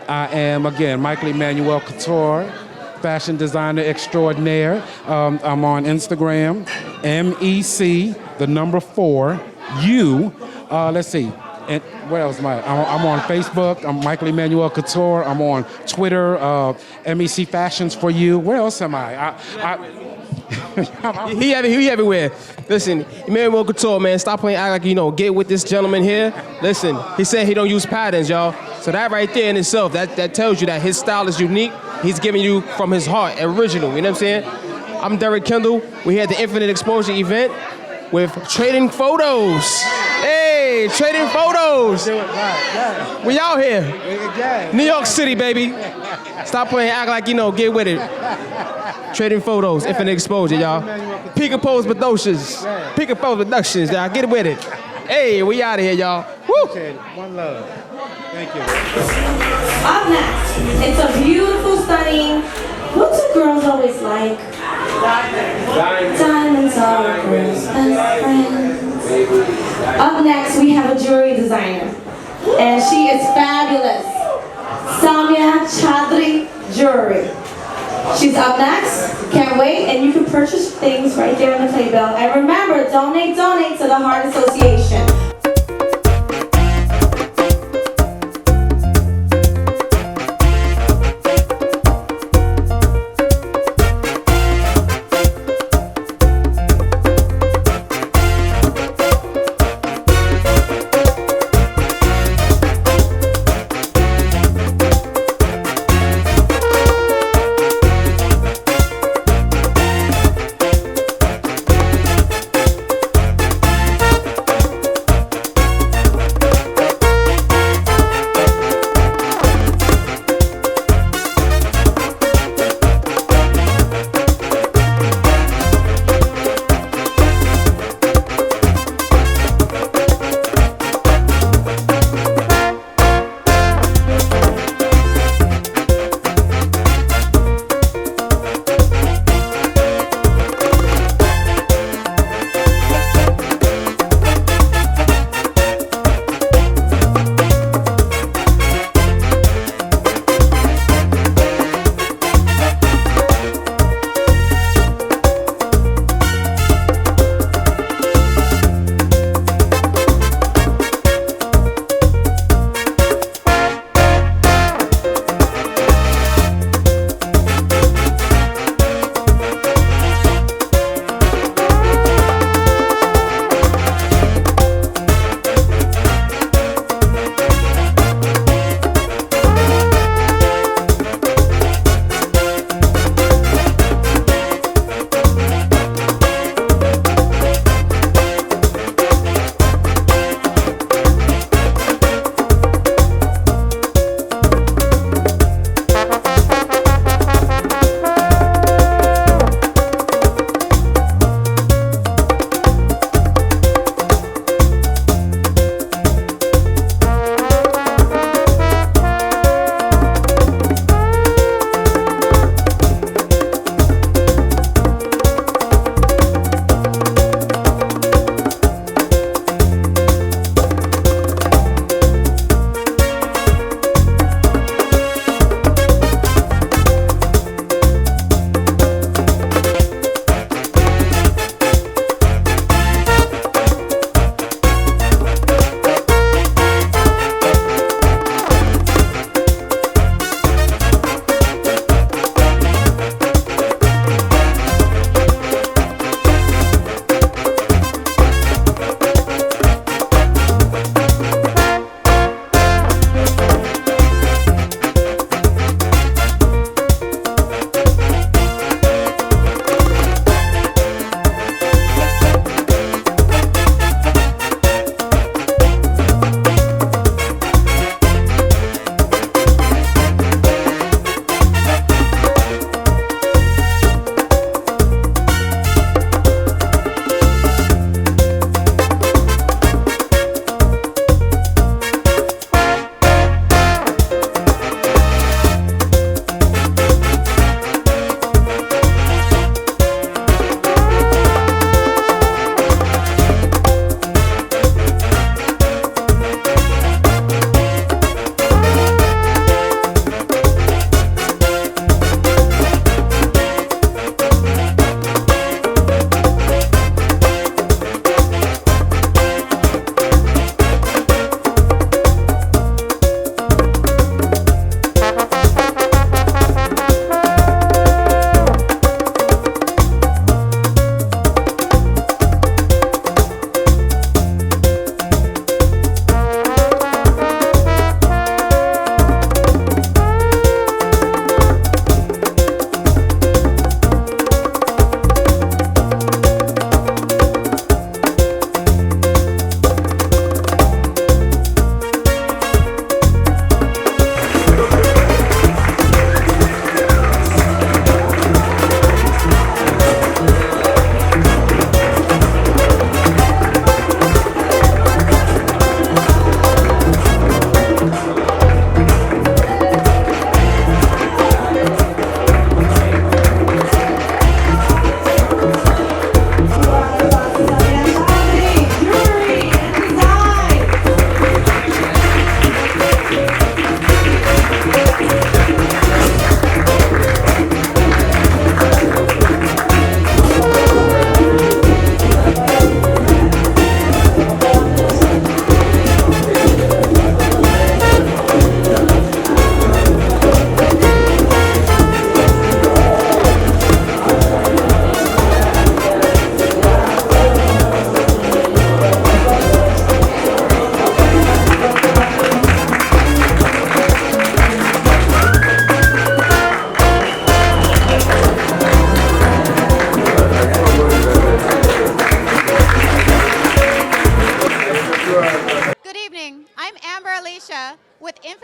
I am, again, Michael Emmanuel Couture, fashion designer extraordinaire. I'm on Instagram, MEC4U. Let's see. And what else am I? I'm on Facebook. I'm Michael Emmanuel Couture. I'm on Twitter, MEC Fashions for You. Where else am I? He everywhere. Listen, Emmanuel Couture, man, stop playing act like get with this gentleman here. Listen, he said he don't use patterns, y'all. So that right there in itself, that tells you that his style is unique. He's giving you from his heart, original. You know what I'm saying? I'm Derek Kendall. We had the Infinite Exposure event with Trading Photos. Hey, Trading Photos. We out here. New York City, baby. Stop playing, act like get with it. Trading Photos, Infinite Exposure, y'all. Pika Pose Productions. Pika Pose Productions, y'all. Get with it. Hey, we out of here, y'all. Woo! One love. Thank you. Up next, it's a beautiful, stunning What do girls always like? Diamonds are a girl's best friend. Up next, we have a jewelry designer. And she is fabulous. Samya Chaudhary Jewelry. She's up next. Can't wait. And you can purchase things right there on the playbill. And remember, donate to the Heart Association.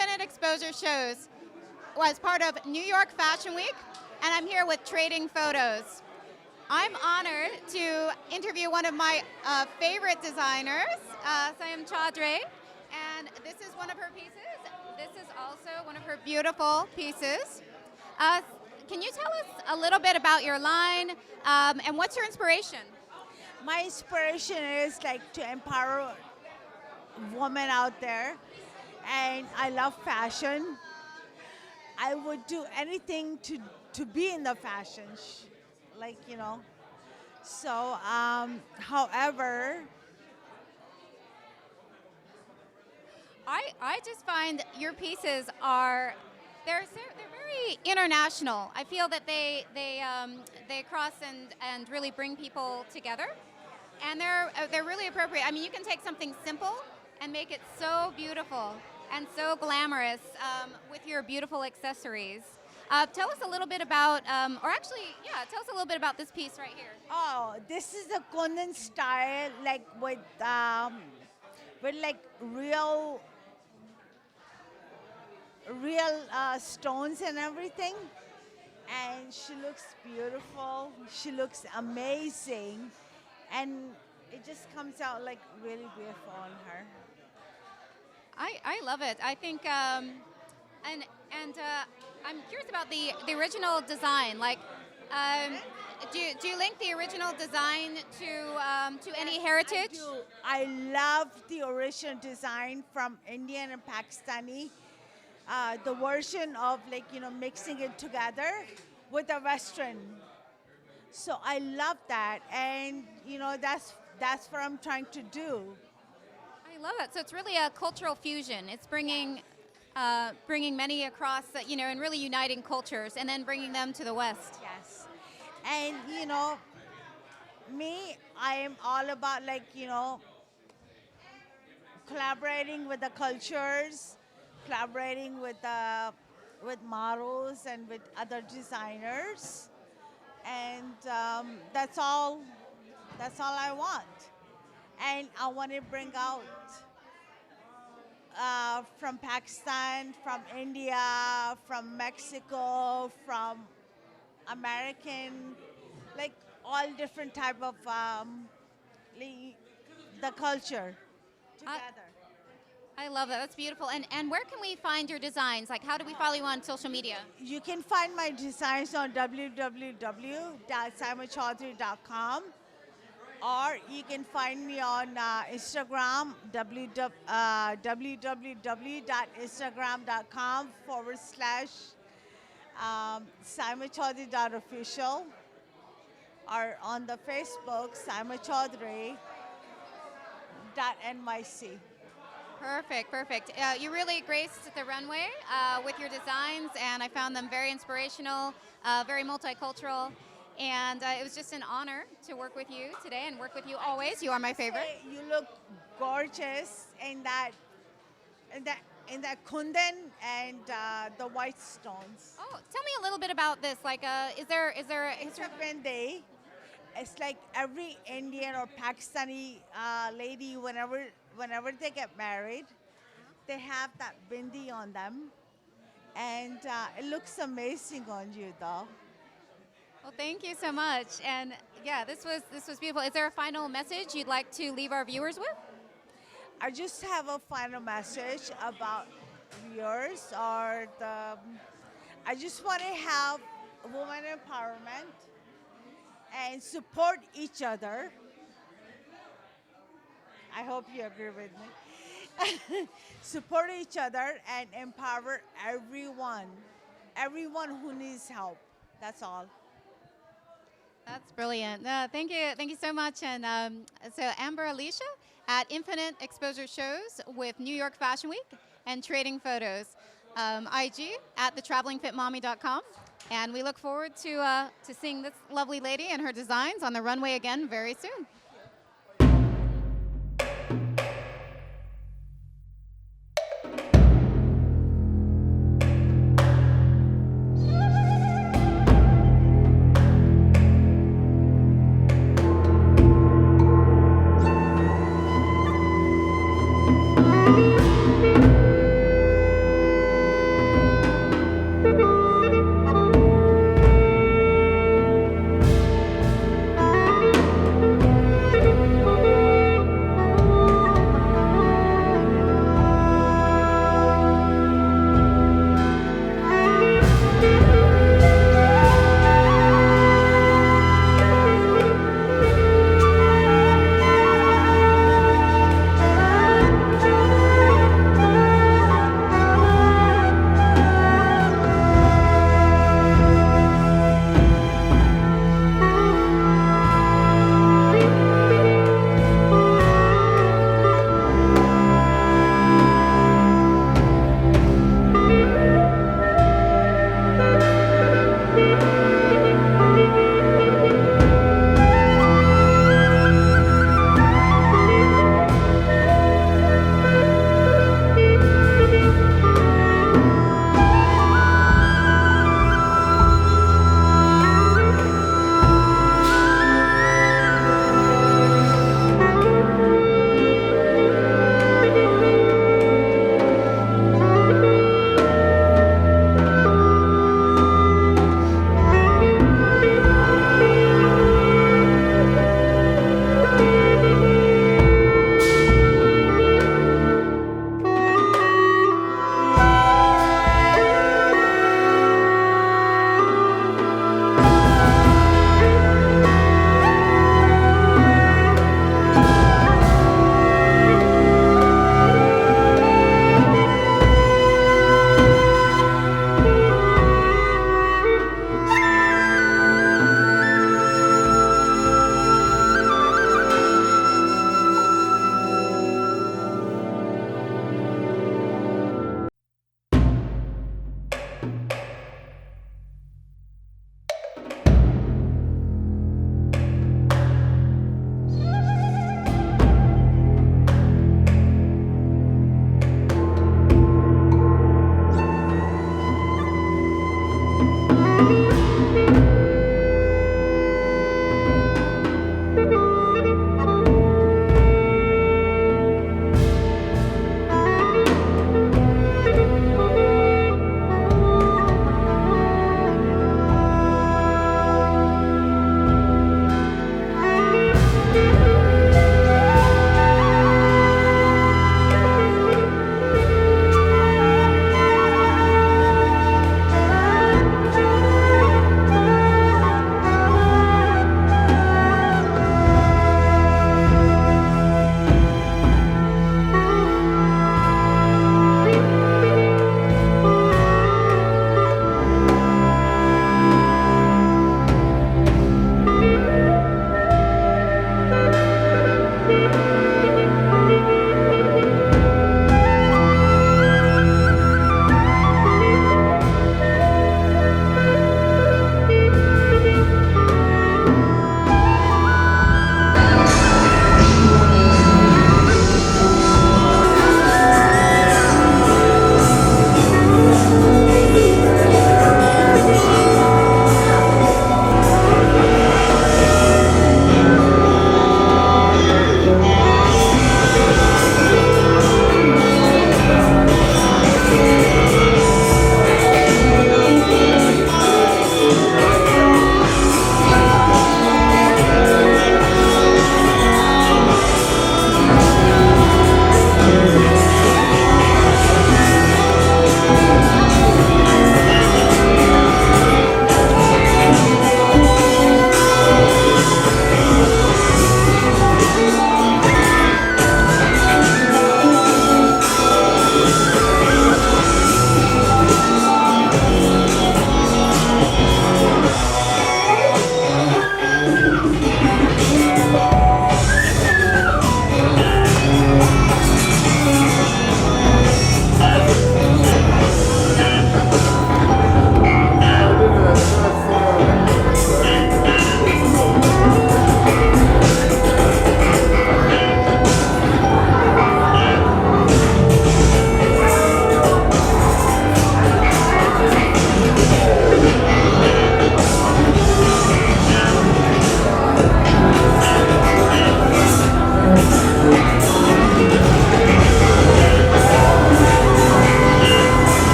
Infinite Exposure Shows was part of New York Fashion Week, and I'm here with Trading Photos. I'm honored to interview one of my favorite designers, Sayam Chaudhry, and this is one of her pieces. This is also one of her beautiful pieces. Can you tell us a little bit about your line and what's your inspiration? My inspiration is like to empower women out there, and I love fashion. I would do anything to be in the fashion, like, you know. So, however, I just find your pieces are they're very international. I feel that they cross and really bring people together, and they're really appropriate. I mean, you can take something simple and make it so beautiful and so glamorous with your beautiful accessories. Tell us a little bit about, tell us a little bit about this piece right here. Oh, this is a Kundan style, like with like real stones and everything. And she looks beautiful. She looks amazing, and it just comes out like really beautiful on her. I love it. I think, and I'm curious about the original design. Like, do you link the original design to any heritage? I love the original design from Indian and Pakistani. The version of, like, you know, mixing it together with the Western. So I love that, and you know, that's what I'm trying to do. I love it. So it's really a cultural fusion. It's bringing many across, you know, and really uniting cultures, and then bringing them to the West. Yes. And, you know, me, I am all about, like, you know, collaborating with the cultures, collaborating with models and with other designers. And that's all I want. And I want to bring out from Pakistan, from India, from Mexico, from American, like all different type of the culture together. I love that. That's beautiful. And where can we find your designs? Like, how do we follow you on social media? You can find my designs on www.sayamachaudhry.com, or you can find me on Instagram, www.instagram.com/SayamaChaudhry.official, or on the Facebook, SayamaChaudhry.nyc. Perfect. You really graced the runway with your designs, and I found them very inspirational, very multicultural, and it was just an honor to work with you today and work with you always. You are my favorite. You look gorgeous in that kundan and the white stones. Oh, tell me a little bit about this. Like, is there a history? It's like every Indian or Pakistani lady, whenever they get married, they have that bindi on them, and it looks amazing on you, though. Well, thank you so much. And yeah, this was beautiful. Is there a final message you'd like to leave our viewers with? I just have a final message about viewers, I just want to have women empowerment and support each other. I hope you agree with me. Support each other and empower everyone who needs help. That's all. That's brilliant. Thank you so much. And so Amber Alicia at Infinite Exposure Shows with New York Fashion Week and Trading Photos. IG at thetravelingfitmommy.com. And we look forward to seeing this lovely lady and her designs on the runway again very soon.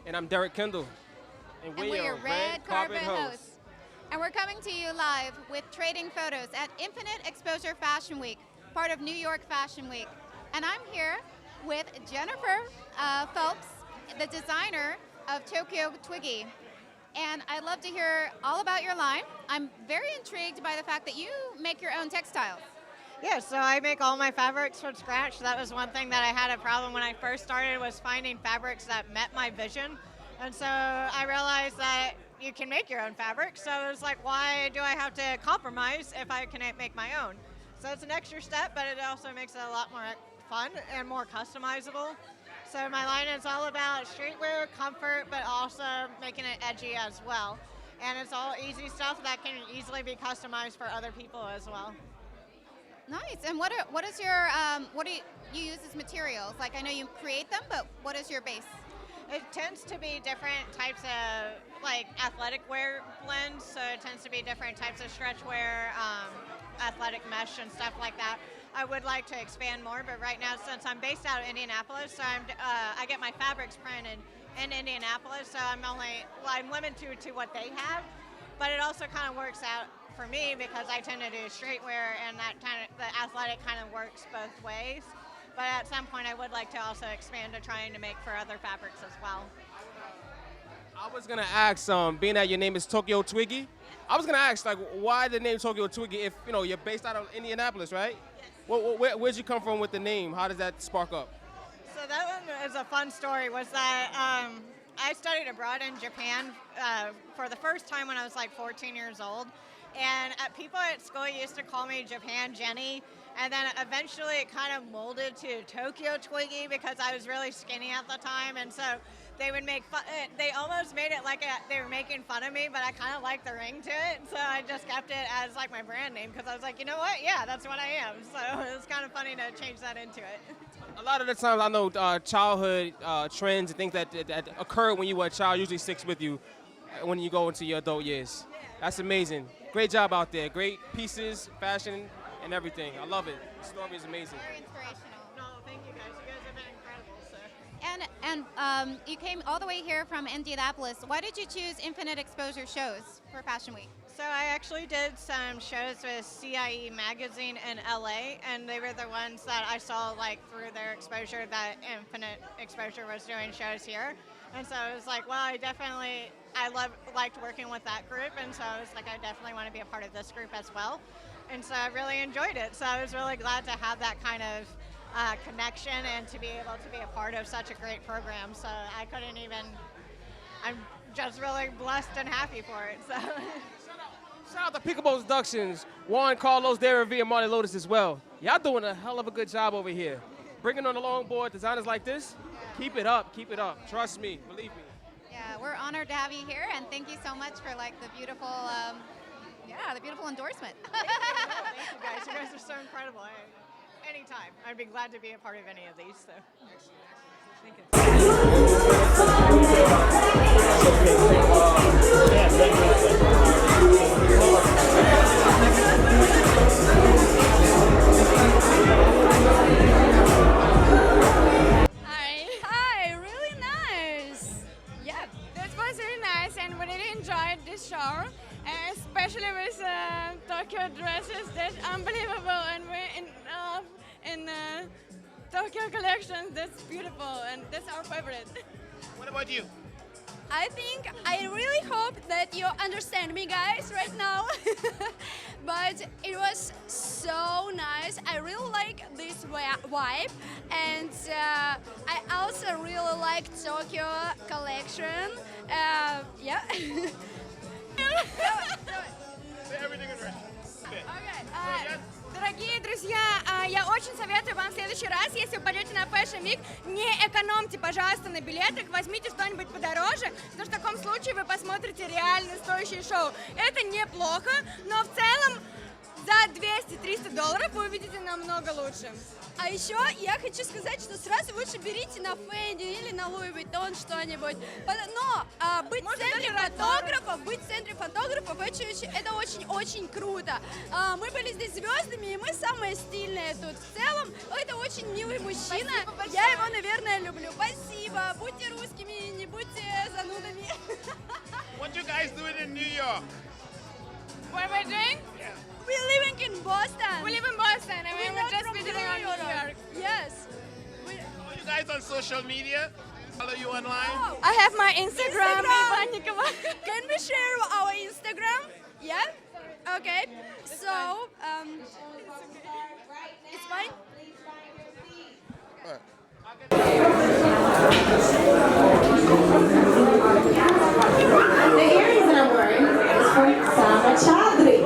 And I'm Derek Kendall. And we're your Red Carpet hosts. And we're coming to you live with Trading Photos at Infinite Exposure Fashion Week, part of New York Fashion Week. And I'm here with Jennifer Phelps, the designer of Tokyo Twiggy. And I'd love to hear all about your line. I'm very intrigued by the fact that you make your own textiles. Yeah, so I make all my fabrics from scratch. That was one thing that I had a problem when I first started, was finding fabrics that met my vision. And so I realized that you can make your own fabric. So it was like, why do I have to compromise if I can make my own? So it's an extra step, but it also makes it a lot more fun and more customizable. So my line is all about streetwear, comfort, but also making it edgy as well. And it's all easy stuff that can easily be customized for other people as well. Nice. And what is your what do you use as materials? Like, I know you create them, but what is your base? It tends to be different types of like athletic wear blends. So it tends to be different types of stretch wear, athletic mesh and stuff like that. I would like to expand more, but right now, since I'm based out of Indianapolis, so I get my fabrics printed in Indianapolis. So I'm limited to what they have, but it also kind of works out for me because I tend to do streetwear, and the athletic kind of works both ways. But at some point, I would like to also expand to trying to make for other fabrics as well. I was gonna ask, being that your name is Tokyo Twiggy, I was gonna ask, like, why the name Tokyo Twiggy if you're based out of Indianapolis, right? Yes. Where'd you come from with the name? How does that spark up? So that one is a fun story. Was that I studied abroad in Japan for the first time when I was like 14 years old. And people at school used to call me Japan Jenny, and then eventually it kind of molded to Tokyo Twiggy because I was really skinny at the time, and so they would make fun. They almost made it like they were making fun of me, but I kind of liked the ring to it, so I just kept it as like my brand name because I was like, you know what? Yeah, that's what I am. So it was kind of funny to change that into it. A lot of the times I know childhood trends and things that occurred when you were a child usually sticks with you when you go into your adult years. That's amazing. Great job out there. Great pieces, fashion, and everything. I love it. The story is amazing. Very inspirational. No, thank you guys. You guys have been incredible. So. And you came all the way here from Indianapolis. Why did you choose Infinite Exposure shows for Fashion Week? So I actually did some shows with CIE Magazine in LA, and they were the ones that I saw like through their exposure that Infinite Exposure was doing shows here. And so I was like, well, I liked working with that group, and so I was like, I definitely want to be a part of this group as well. And so I really enjoyed it. So I was really glad to have that kind of connection and to be able to be a part of such a great program. So I'm just really blessed and happy for it. So. Shout out to Peekaboo Productions, Juan Carlos, Darren V, and Marty Lotus as well. Y'all doing a hell of a good job over here. Bringing on the longboard designers like this, keep it up, keep it up. Trust me, believe me. Yeah, we're honored to have you here, and thank you so much for like the beautiful, the beautiful endorsement. Thank you guys. You guys are so incredible. Anytime, I'd be glad to be a part of any of these. So. Thank you. Hi, really nice. Yeah, that was really nice, and we really enjoyed this show, and especially with Tokyo dresses. That's unbelievable, and we're in Tokyo collections. That's beautiful, and that's our favorite. What about you? I really hope that you understand me, guys, right now. But it was so nice. I really like this vibe, and I also really like Tokyo collection. Yeah. Everything is Okay. Дорогие друзья, я очень советую вам в следующий раз, если вы пойдете на Fashion Week, не экономьте, пожалуйста, на билетах, возьмите что-нибудь подороже, потому что в таком случае вы посмотрите реально стоящее шоу. Это неплохо, но в целом за $200-300 вы увидите намного лучше. А еще я хочу сказать, что сразу лучше берите на Фенди или на Луи Vuitton что-нибудь. Но быть в центре фотографов, это очень-очень круто. Мы были здесь звездами, и мы самые стильные тут. В целом, это очень милый мужчина. Я его, наверное, люблю. Спасибо. Будьте русскими, не будьте занудами. What you guys doing in New York? What am I doing? Yeah. We're living in Boston. We live in Boston and we We're were not just from visiting on New York. Yes. Are you guys on social media? Follow you online? I have my Instagram. Can we share our Instagram? Yeah? Okay. So, it's fine? The earrings that I'm wearing is from Sama Chaudhry.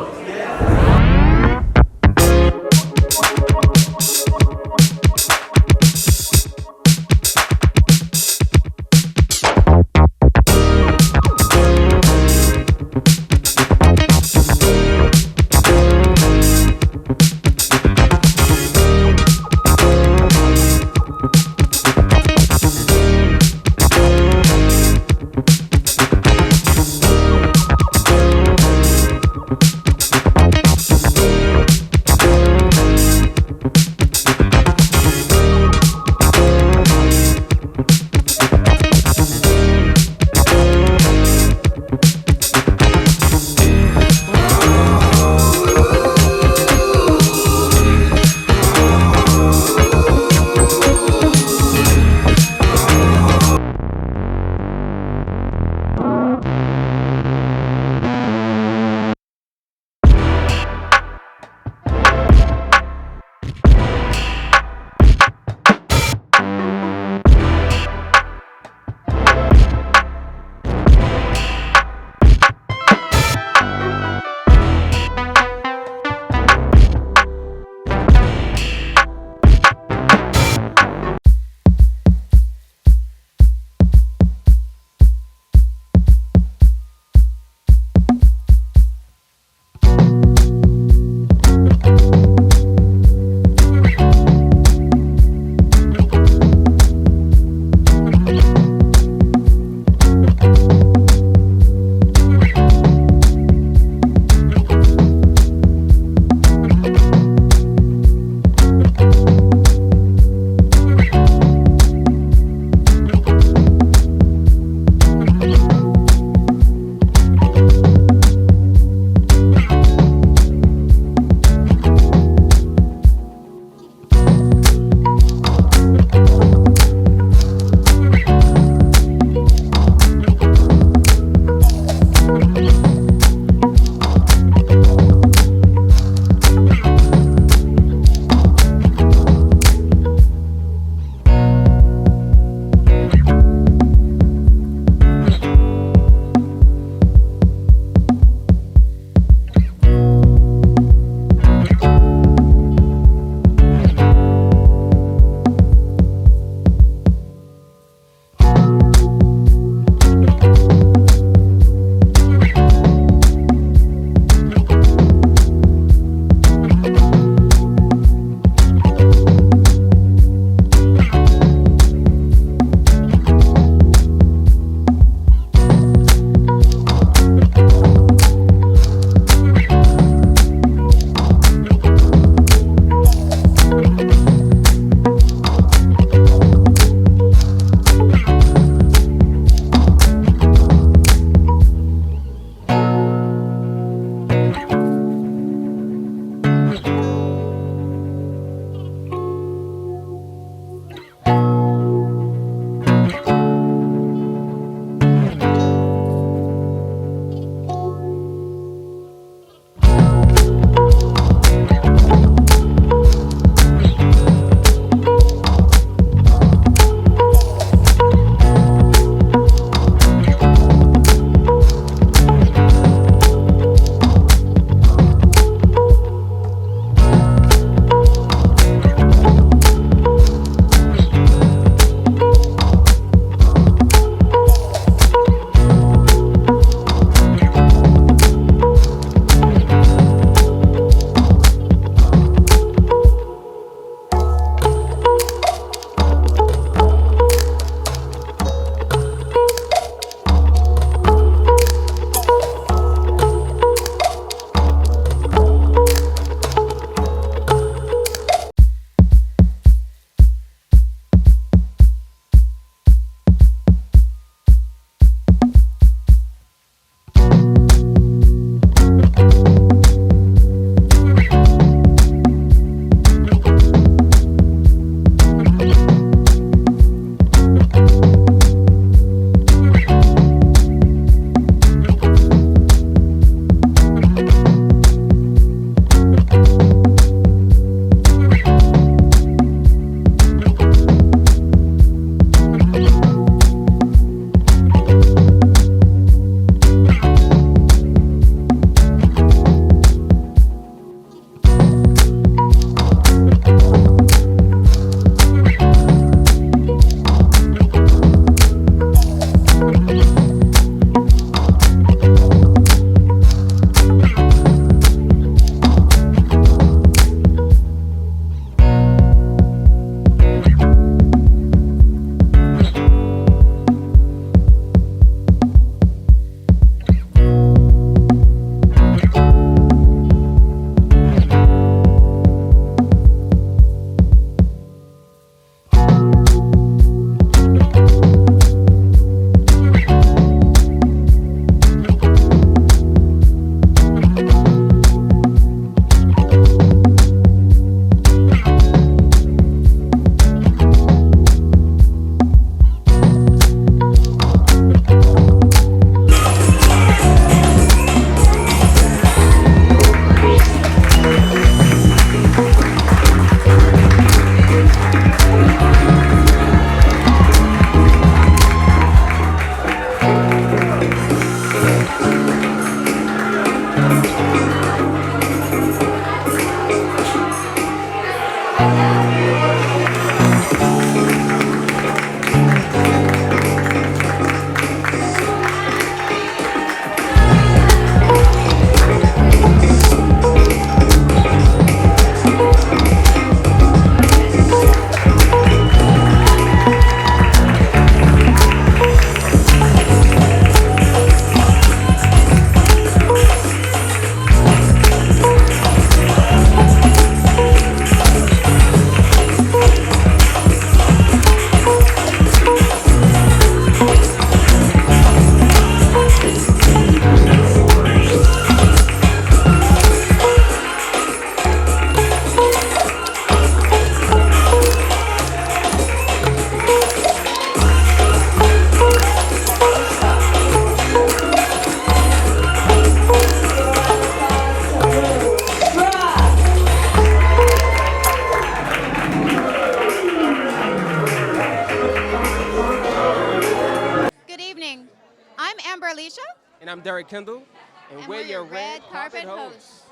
I'm Derek Kendall, and we're your red carpet hosts.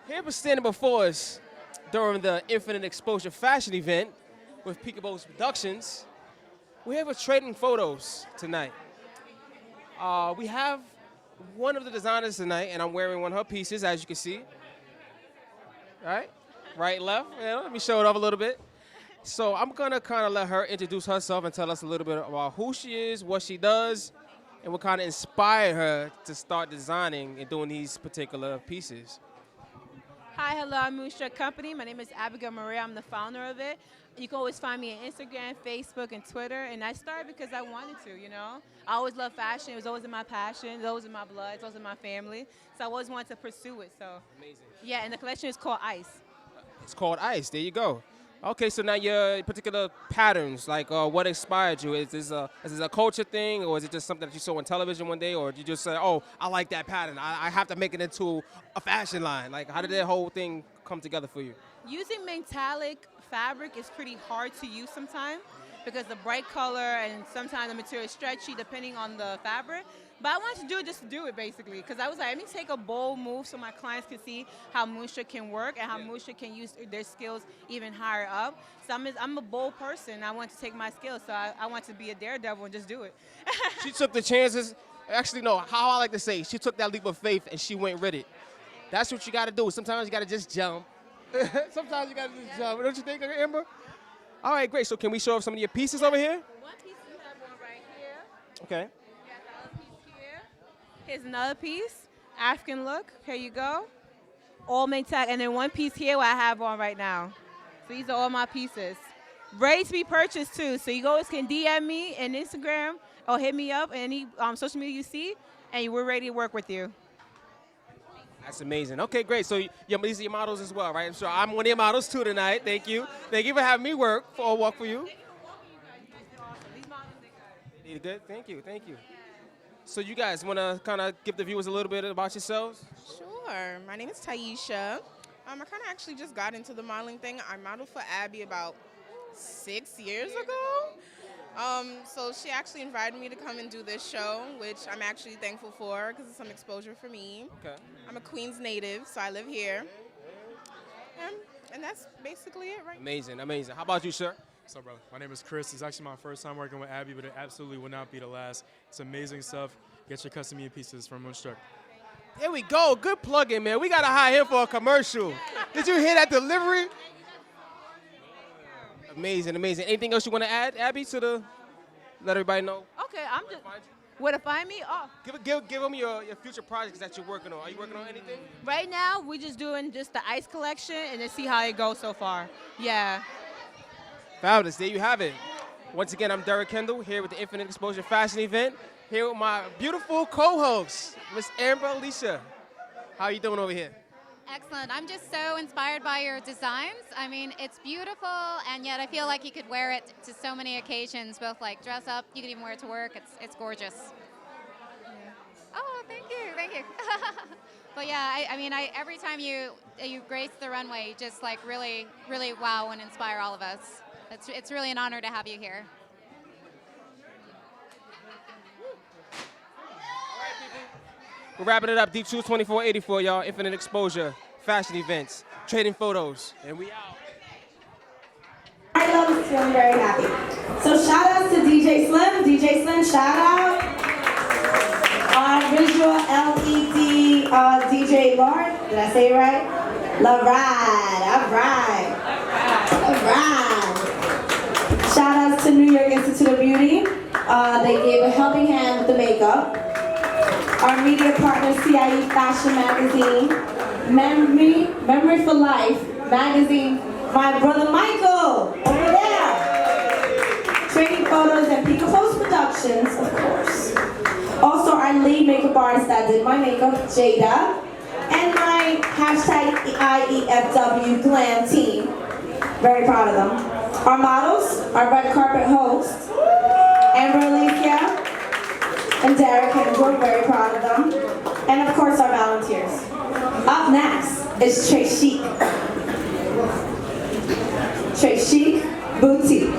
Here we're standing before us during the Infinite Exposure Fashion event with Peekaboos Productions. We're here for trading photos tonight. We have one of the designers tonight, and I'm wearing one of her pieces, as you can see. Right, left. Yeah, let me show it off a little bit. So I'm gonna kind of let her introduce herself and tell us a little bit about who she is, what she does, and what kind of inspired her to start designing and doing these particular pieces. Hi, hello, I'm Moonstruck Company. My name is Abigail Maria. I'm the founder of it. You can always find me on Instagram, Facebook, and Twitter. And I started because I wanted to, you know. I always loved fashion. It was always in my passion. It was always in my blood. It was always in my family. So I always wanted to pursue it. So amazing. Yeah, and the collection is called Ice. It's called Ice. There you go. Okay, so now your particular patterns, like what inspired you? Is this a culture thing, or is it just something that you saw on television one day, or did you just say, oh, I like that pattern, I have to make it into a fashion line? Like, how did that whole thing come together for you? Using metallic fabric is pretty hard to use sometimes because the bright color and sometimes the material is stretchy depending on the fabric. But I wanted to do it just to do it, basically, because I was like, let me take a bold move so my clients can see how Moonstruck can work and how Moonstruck can use their skills even higher up. So I'm a bold person. I want to take my skills, so I want to be a daredevil and just do it. She took the chances. Actually, no, how I like to say, she took that leap of faith and she went with it. That's what you got to do. Sometimes you got to just jump. Sometimes you got to just jump. Don't you think, Amber? All right, great. So can we show off some of your pieces over here? One piece we have one right here. Okay. Here's another piece, African look. Here you go. All metallic, and then one piece here what I have on right now. So these are all my pieces. Ready to be purchased too. So you guys can DM me on Instagram or hit me up on any social media you see, and we're ready to work with you. That's amazing. Okay, great. So these are your models as well, right? So I'm one of your models too tonight. Thank you. Thank you for having me work for you. They did good. Thank you. Thank you. So you guys want to kind of give the viewers a little bit about yourselves? Sure. My name is Taisha. I kind of actually just got into the modeling thing. I modeled for Abby about 6 years ago. So she actually invited me to come and do this show, which I'm actually thankful for because it's some exposure for me. Okay. I'm a Queens native, so I live here. And that's basically it right now. Amazing, amazing. How about you, sir? What's up, brother? My name is Chris. It's actually my first time working with Abby, but it absolutely will not be the last. It's amazing stuff. Get your custom made pieces from Moonstruck. There we go. Good plug-in, man. We got to hire him for a commercial. Did you hear that delivery? Amazing, amazing. Anything else you want to add, Abby, to let everybody know? Okay, I'm just. Where to find me? Oh. Give them your future projects that you're working on. Are you working on anything? Right now, we're just doing just the Ice collection and then see how it goes so far. Yeah. Fabulous. There you have it. Once again, I'm Derek Kendall here with the Infinite Exposure Fashion event. Here with my beautiful co-host, Miss Amber Alicia. How are you doing over here? Excellent. I'm just so inspired by your designs. I mean, it's beautiful, and yet I feel like you could wear it to so many occasions, both like dress up, you could even wear it to work. It's gorgeous. Yeah. Oh, thank you. But yeah, I mean, every time you grace the runway, you just like really, really wow and inspire all of us. It's really an honor to have you here. We're wrapping it up. Deep Truth 2484, y'all. Infinite Exposure, fashion events, trading photos, and we out. I love this, feeling very happy. So shout out to DJ Slim. DJ Slim, shout out. Our visual LED DJ Lord. Did I say it right? All right. Shout outs to New York Institute of Beauty. They gave a helping hand with the makeup. Our media partner, CIE Fashion Magazine, Memory for Life Magazine, my brother Michael, over there. Trading Photos and Peekaboos Productions, of course. Also our lead makeup artist that did my makeup, Jada, and my #IEFW Glam team. Very proud of them. Our models, our red carpet hosts, Amber Alicia, and Derek, and we're very proud of them. And of course our volunteers. Up next is Trey Chic. Trey Chic Boutique.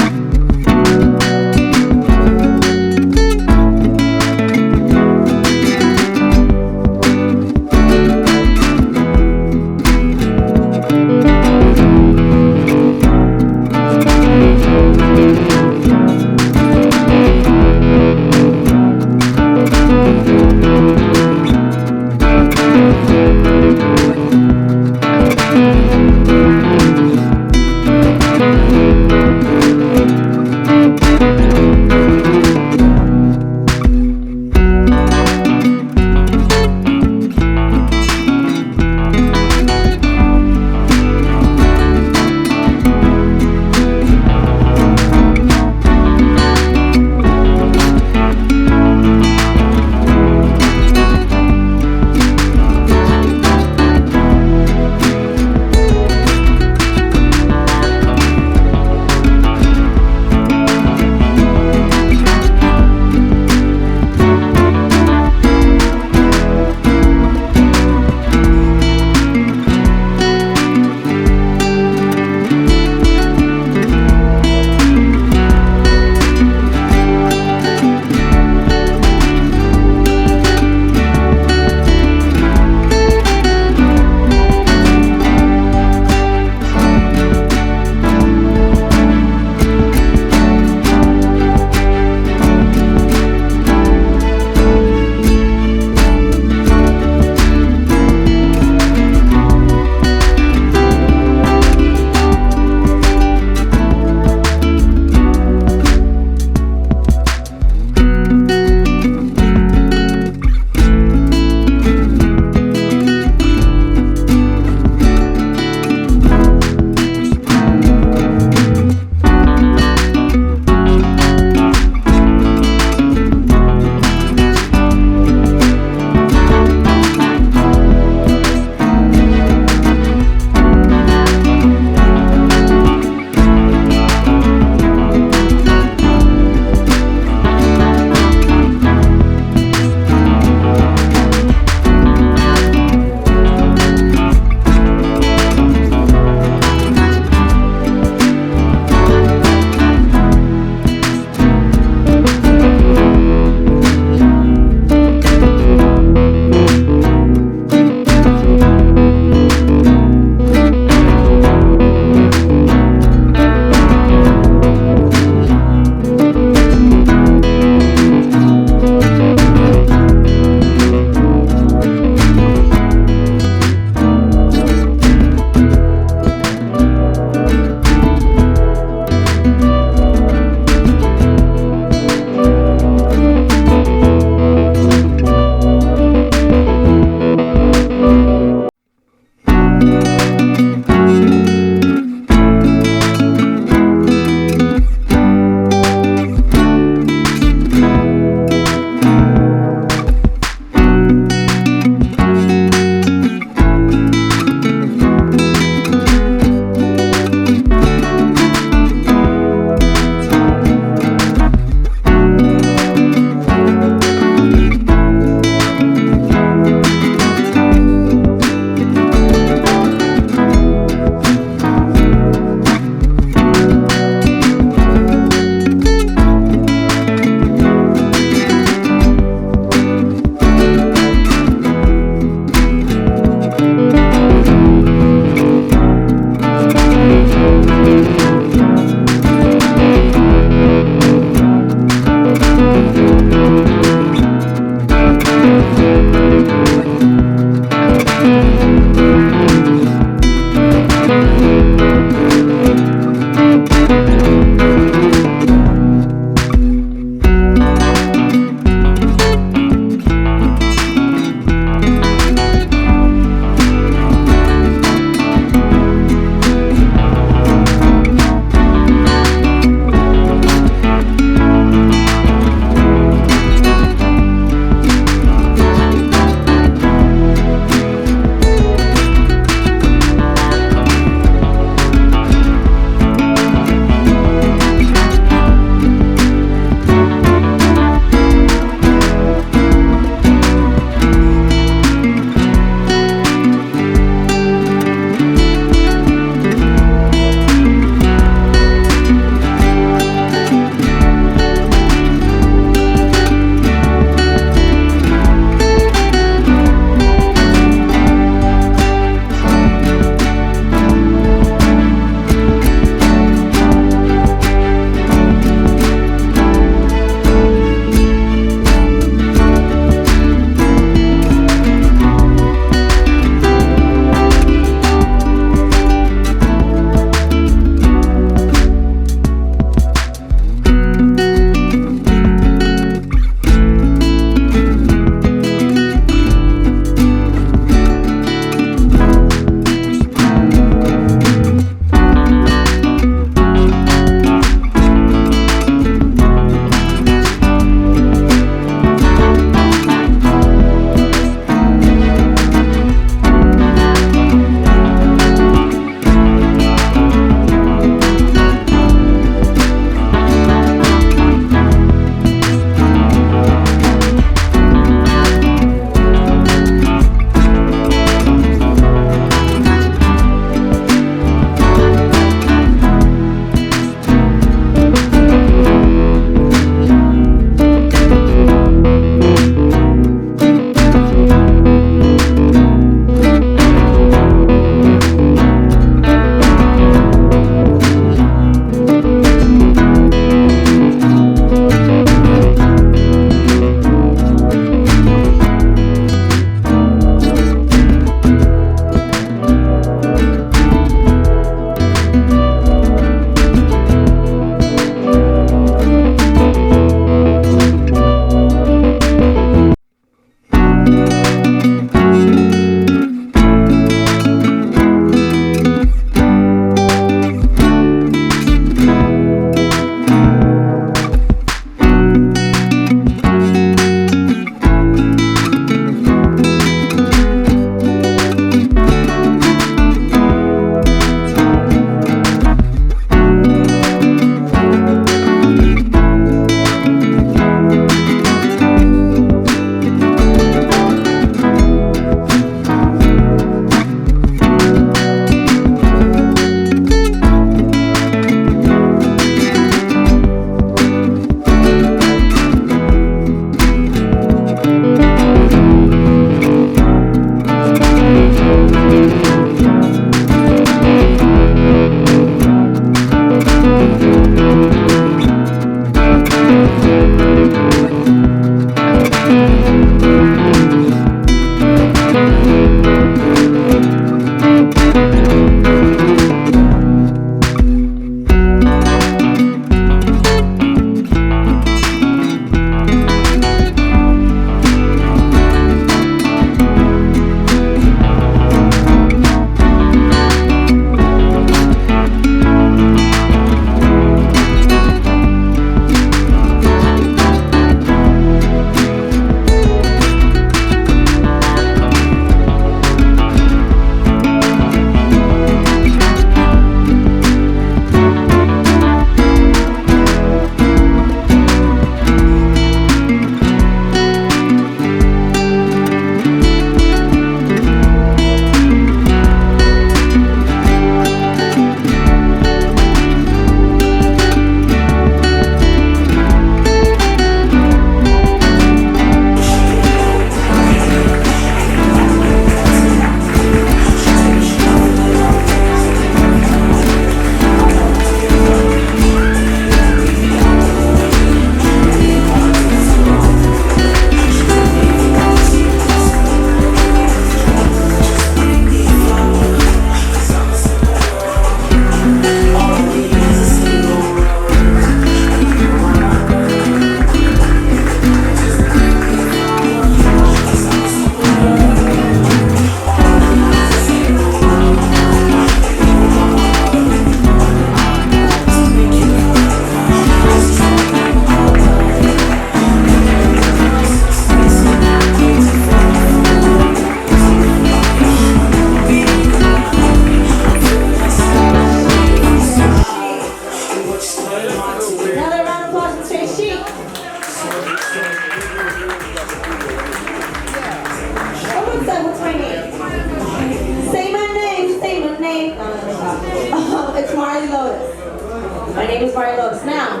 it's Marley Lotus. My name is Marley Lotus. Now,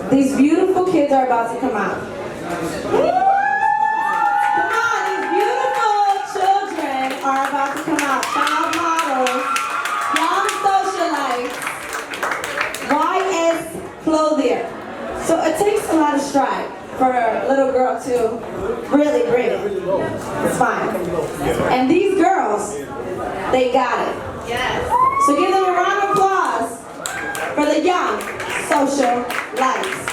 these beautiful kids are about to come out. Come on, these beautiful children are about to come out. Child models, young socialites, YS Clothier. So it takes a lot of stride for a little girl to really bring it. It's fine. And these girls, they got it. Yes. So give them a round of applause for the young socialites.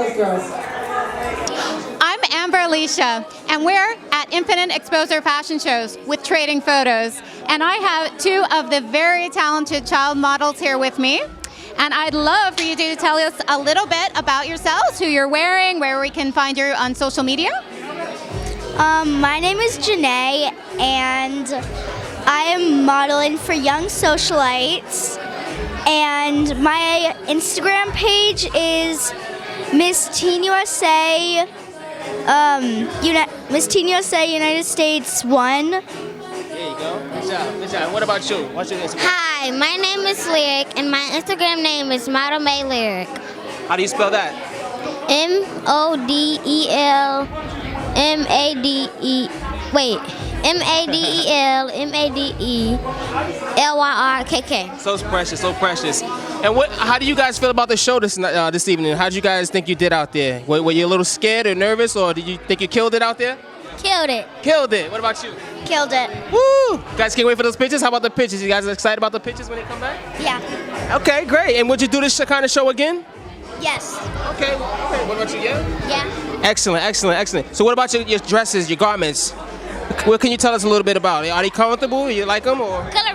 us girls. I'm Amber Alicia, and we're at Infinite Exposure Fashion Shows with Trading Photos. And I have two of the very talented child models here with me. And I'd love for you two to tell us a little bit about yourselves, who you're wearing, where we can find you on social media. My name is Janae, and I am modeling for Young Socialites. And my Instagram page is Miss Teen USA, Miss Teen USA United States 1. There you go. Good job. Good job. What about you? What's your Instagram? Hi, my name is Lyric, and my Instagram name is Model May Lyric. How do you spell that? MADELMADELLYRKK. So precious, so precious. And how do you guys feel about the show this evening? How did you guys think you did out there? Were you a little scared or nervous, or did you think you killed it out there? Killed it. Killed it. What about you? Killed it. Woo! You guys can't wait for those pictures? How about the pictures? You guys excited about the pictures when they come back? Yeah. Okay, great. And would you do this kind of show again? Yes. Okay. What about you? Yeah? Yeah. Excellent, excellent, excellent. So what about your dresses, your garments? What can you tell us a little bit about? Are they comfortable? You like them or? Color.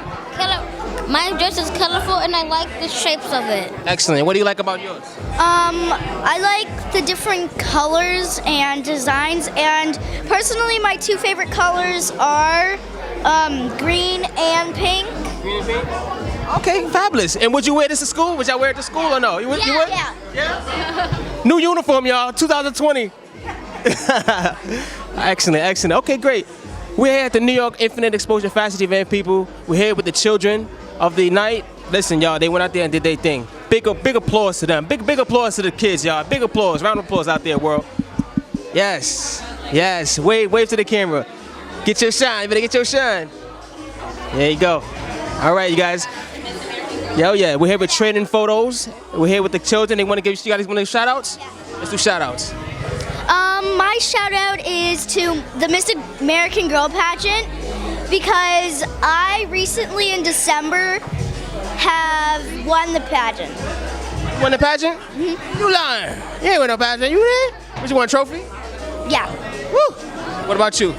My dress is colorful and I like the shapes of it. Excellent. What do you like about yours? I like the different colors and designs, and personally my two favorite colors are green and pink. Green and pink? Okay, fabulous. And would you wear this to school? Would y'all wear it to school or no? You would? Yeah. New uniform, y'all, 2020. Excellent, excellent. Okay, great. We're here at the New York Infinite Exposure Fashion Event, people. We're here with the children of the night. Listen, y'all, they went out there and did their thing. Big applause to them. Big applause to the kids, y'all. Big applause. Round of applause out there, world. Yes. Yes. Wave to the camera. Get your shine. You better get your shine. There you go. All right, you guys. Yeah. We're here with Trading Photos. We're here with the children. They want to give you guys want to shout outs? Let's do shout outs. My shout out is to the Miss American Girl pageant, because I recently in December have won the pageant. You won the pageant? Mm-hmm. You lying. You ain't won no pageant. You did? But you won a trophy? Yeah. Woo! What about you?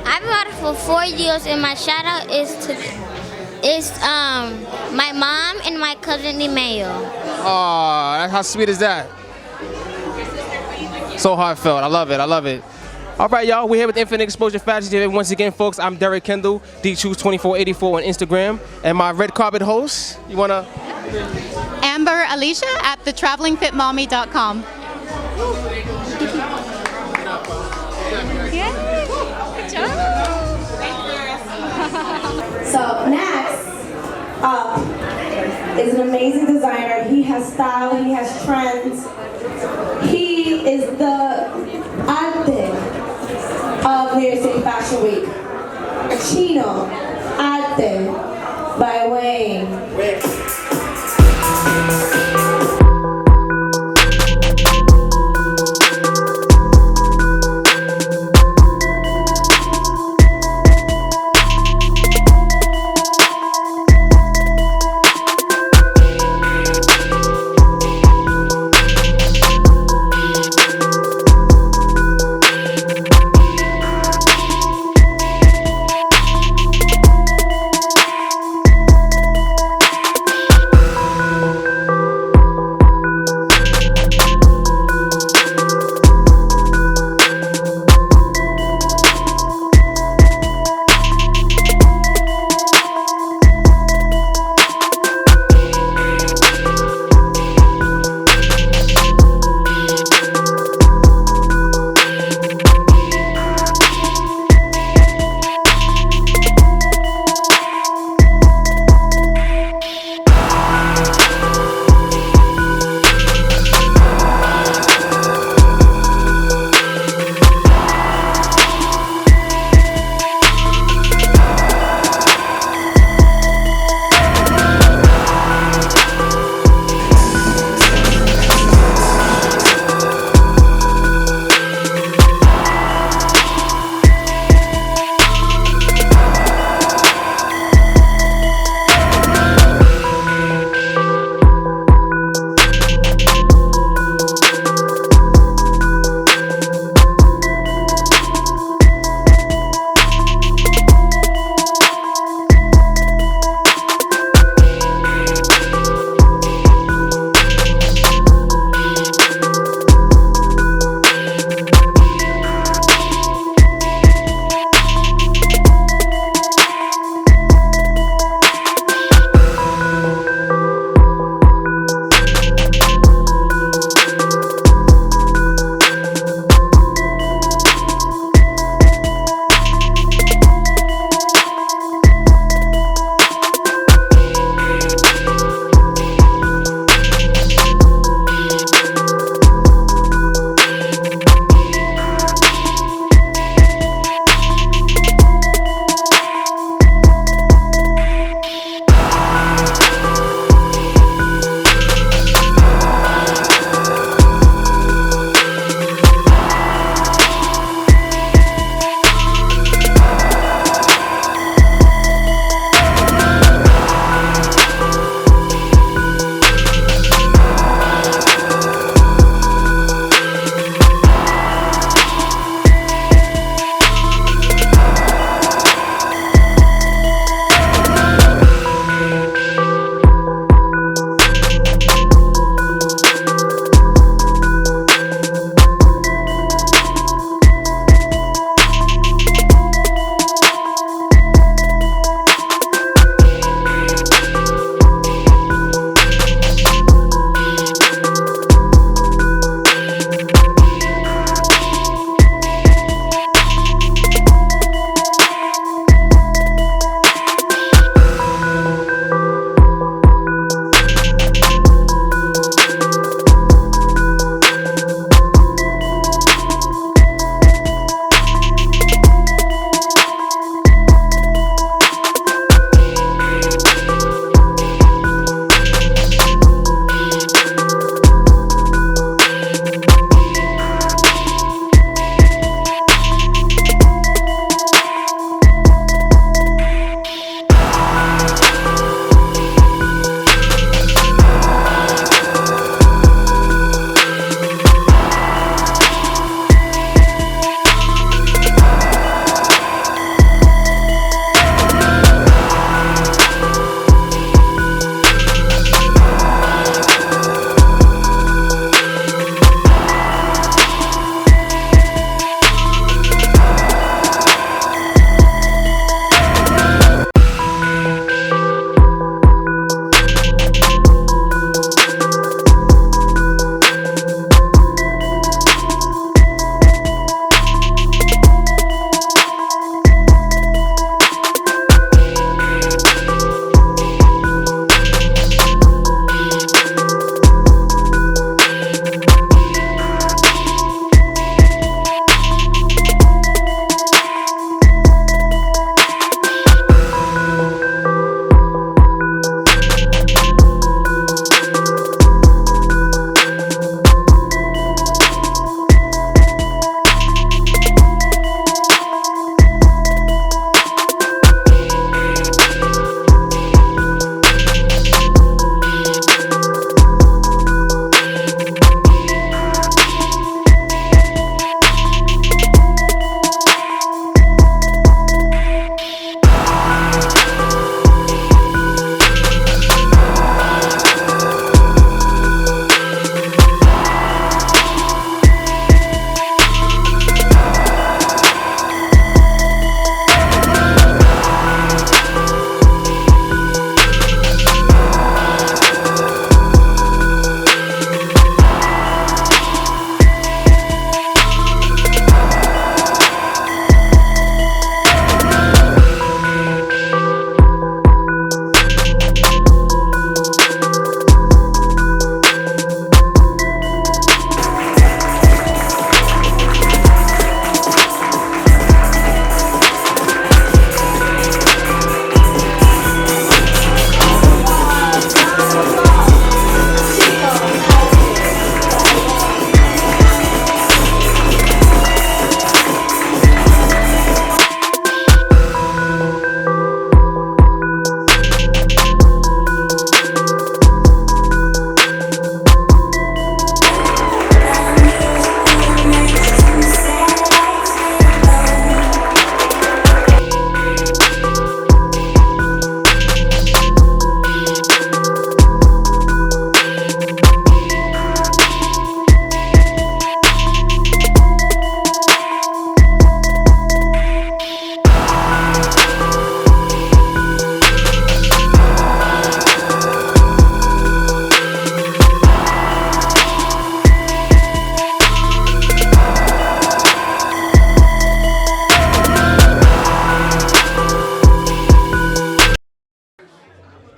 I've been modeling for 4 years, and my shout out is my mom and my cousin Emmanuel. Oh, how sweet is that? So heartfelt. I love it. All right, y'all. We're here with Infinite Exposure Fashion TV. Once again, folks, I'm Derek Kendall, DChoose2484 on Instagram. And my red carpet host, you want to? Amber Alicia at thetravelingfitmommy.com. Good job. So next up is an amazing designer. He has style, he has trends. He is the arte of New York City Fashion Week. Chino Arte by Wayne.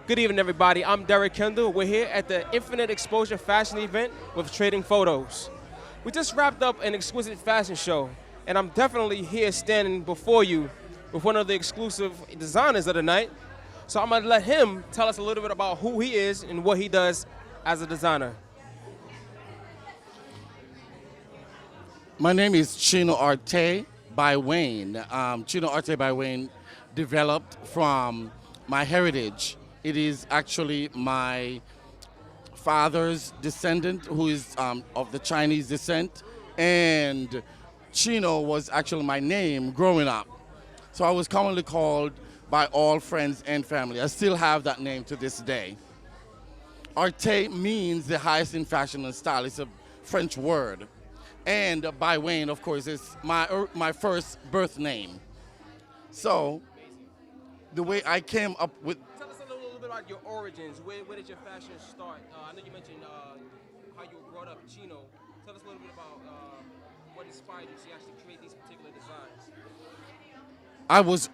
Good evening, everybody. I'm Derek Kendall. We're here at the Infinite Exposure Fashion event with Trading Photos. We just wrapped up an exquisite fashion show, and I'm definitely here standing before you with one of the exclusive designers of the night. So I'm gonna let him tell us a little bit about who he is and what he does as a designer. My name is Chino Arte by Wayne. Chino Arte by Wayne developed from my heritage. It is actually my father's descendant who is of the Chinese descent, and Chino was actually my name growing up. So I was commonly called by all friends and family. I still have that name to this day. Arte means the highest in fashion and style. It's a French word. And by Wayne, of course, is my first birth name. So the way I came up with... Tell us a little bit about your origins. Where did your fashion start? I know you mentioned how you were brought up, Chino. Tell us a little bit about what inspired you to actually create these particular designs. I was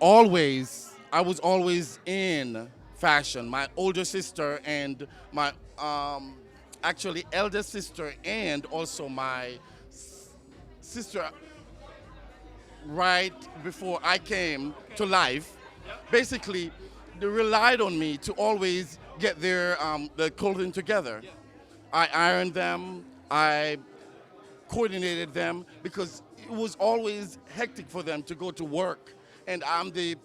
always in fashion. My older sister and my actually elder sister and also my sister right before I came to life, basically they relied on me to always get their the clothing together. I ironed them, I coordinated them because it was always hectic for them to go to work, and I'm the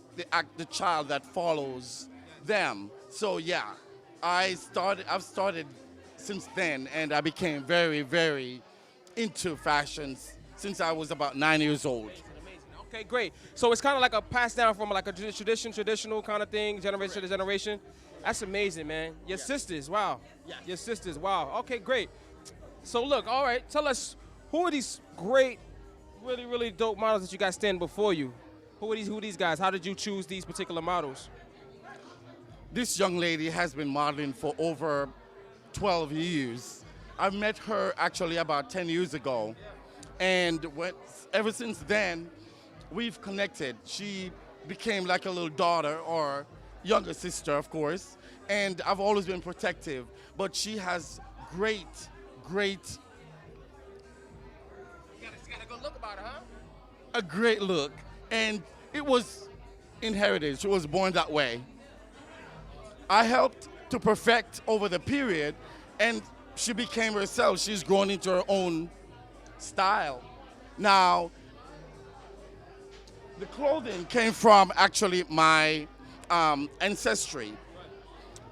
child that follows them. So yeah, I've started since then, and I became very, very into fashions since I was about 9 years old. Okay, great. So it's kind of like a pass down from like a traditional kind of thing, generation to generation. That's amazing, man. Your sisters, wow. Your sisters, wow. Okay, great. So look, all right, tell us, who are these great, really, really dope models that you got standing before you? Who are these guys? How did you choose these particular models? This young lady has been modeling for over 12 years. I met her actually about 10 years ago. And ever since then, we've connected. She became like a little daughter or younger sister, of course. And I've always been protective. But she has great. You got a good look about her, huh? A great look. And it was inherited. She was born that way. I helped to perfect over the period, and she became herself. She's grown into her own style. Now, the clothing came from actually my ancestry.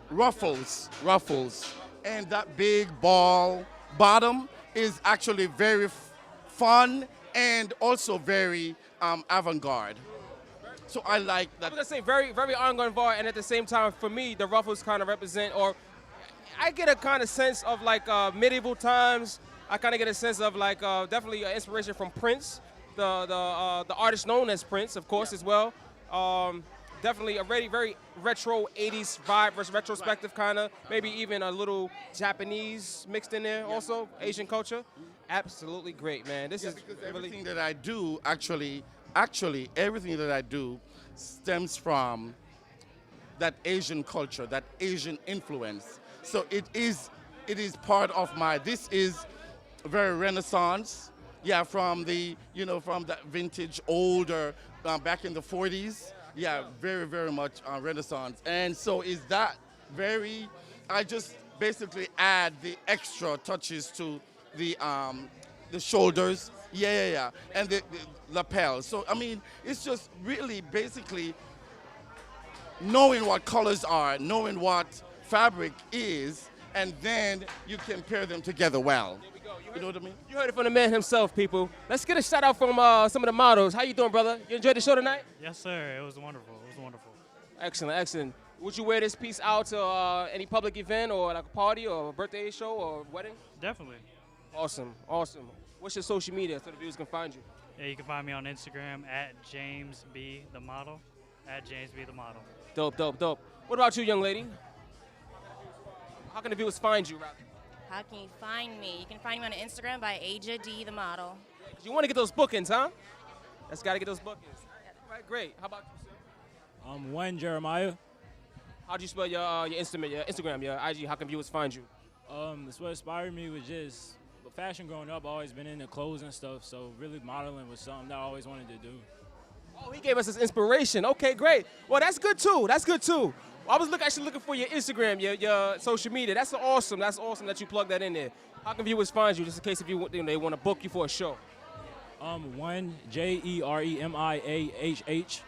Ruffles, and that big ball bottom is actually very fun and also very avant-garde. So I like that. I was gonna say very, very avant-garde, and at the same time, for me, the ruffles kind of represent, or I get a kind of sense of like medieval times. I kind of get a sense of like definitely inspiration from Prince, the artist known as Prince, of course, as well. Definitely a very retro 80s vibe, retrospective kind of, maybe even a little Japanese mixed in there also, Asian culture. Absolutely great, man. This is because everything that I do, actually everything that I do stems from that Asian culture, that Asian influence. So it is part of this is very Renaissance, yeah, from from that vintage older, back in the 40s, yeah, very, very much Renaissance. And so is that I just basically add the extra touches to the shoulders, and the lapel. So, I mean, it's just really basically knowing what colors are, knowing what fabric is, and then you can pair them together well. You know what I mean? You heard it from the man himself, people. Let's get a shout out from some of the models. How you doing, brother? You enjoyed the show tonight? Yes, sir. It was wonderful. Excellent, excellent. Would you wear this piece out to any public event or like a party or a birthday show or wedding? Definitely. Awesome, awesome. What's your social media so the viewers can find you? Yeah, you can find me on Instagram at James B. The Model. At James B. The Model. Dope. What about you, young lady? How can the viewers find you, rather? How can you find me? You can find me on Instagram by Aja D. The Model. You want to get those bookings, huh? That's got to get those bookings. All right, great. How about you, sir? I'm Wayne Jeremiah. How do you spell your Instagram, your IG? How can viewers find you? That's what inspired me was just fashion growing up. I always been into clothes and stuff, so really modeling was something that I always wanted to do. Oh, he gave us his inspiration. Okay, great. Well, that's good too. That's good too. I was actually looking for your Instagram, your social media. That's awesome. That's awesome that you plug that in there. How can viewers find you, just in case if they want to book you for a show? JEREMIAHH.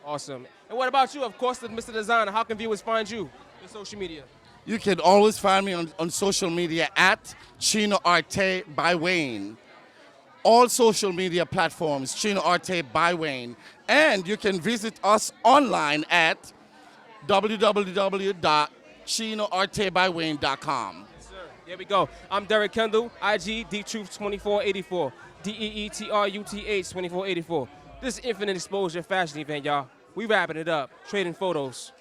Awesome. And what about you? Of course, Mr. Designer. How can viewers find you on social media? You can always find me on social media at Chino Arte by Wayne. All social media platforms, Chino Arte by Wayne. And you can visit us online at www.chinoartebywayne.com. Yes, sir. There we go. I'm Derek Kendall, IG DTruth2484, DEETRUTH2484. This is Infinite Exposure Fashion Event, y'all. We wrapping it up. Trading photos.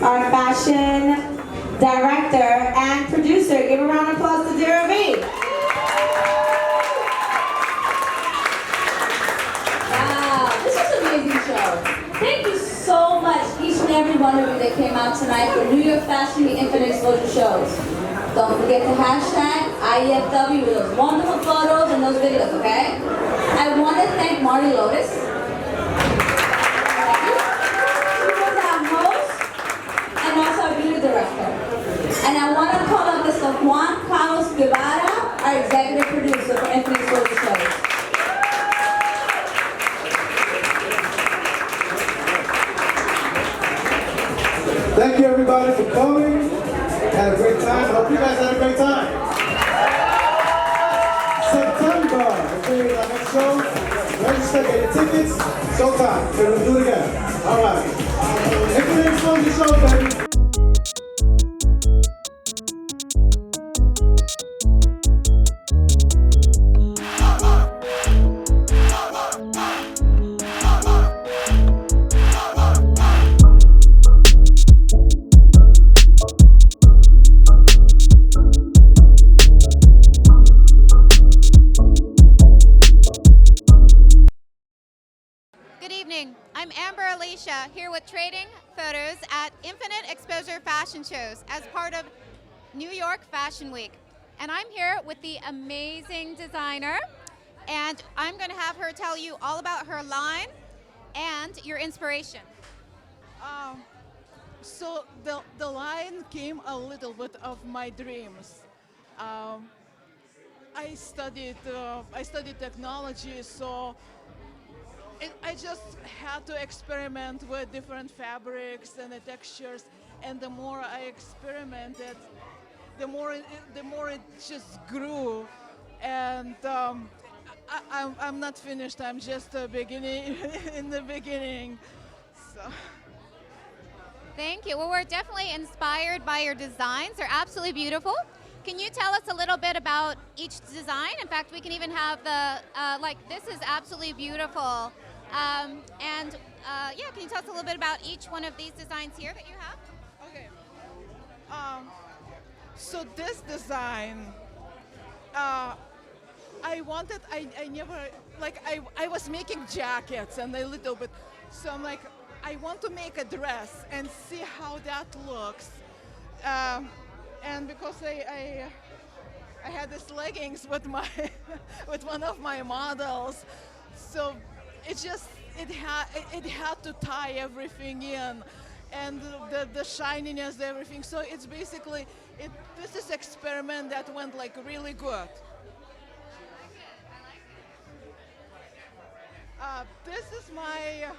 our fashion director and producer. Give a round of applause to Dara V. Wow, this was an amazing show. Thank you so much, each and every one of you that came out tonight for New York Fashion Week Infinite Exposure shows. Don't forget to hashtag IEFW with those wonderful photos and those videos, okay? I want to thank Marty Lotus. She was our host and also our beauty director. And I want to call up Mr. Juan Carlos Guevara, our executive producer for Infinite Exposure shows. Thank you everybody for coming. Had a great time. I hope you guys had a great time. September, okay, our next show. Register, get your tickets. Showtime. Okay, we'll do it again. All right. Infinite Exposure show, baby. I'm Amber Alicia here with Trading Photos at Infinite Exposure Fashion Shows as part of New York Fashion Week. And I'm here with the amazing designer, and I'm going to have her tell you all about her line and your inspiration. So the line came a little bit of my dreams. I studied technology, so I just had to experiment with different fabrics and the textures, and the more I experimented, the more it just grew. And I'm not finished. I'm just beginning in the beginning. So. Thank you. Well, we're definitely inspired by your designs. They're absolutely beautiful. Can you tell us a little bit about each design? In fact, we can even have the, this is absolutely beautiful. Yeah, can you tell us a little bit about each one of these designs here that you have? Okay. So this design, I was making jackets and a little bit, so I'm like, I want to make a dress and see how that looks. And because I had these leggings with my with one of my models, so it had to tie everything in, and the shininess, everything. So it's basically this is experiment that went like really good. This is my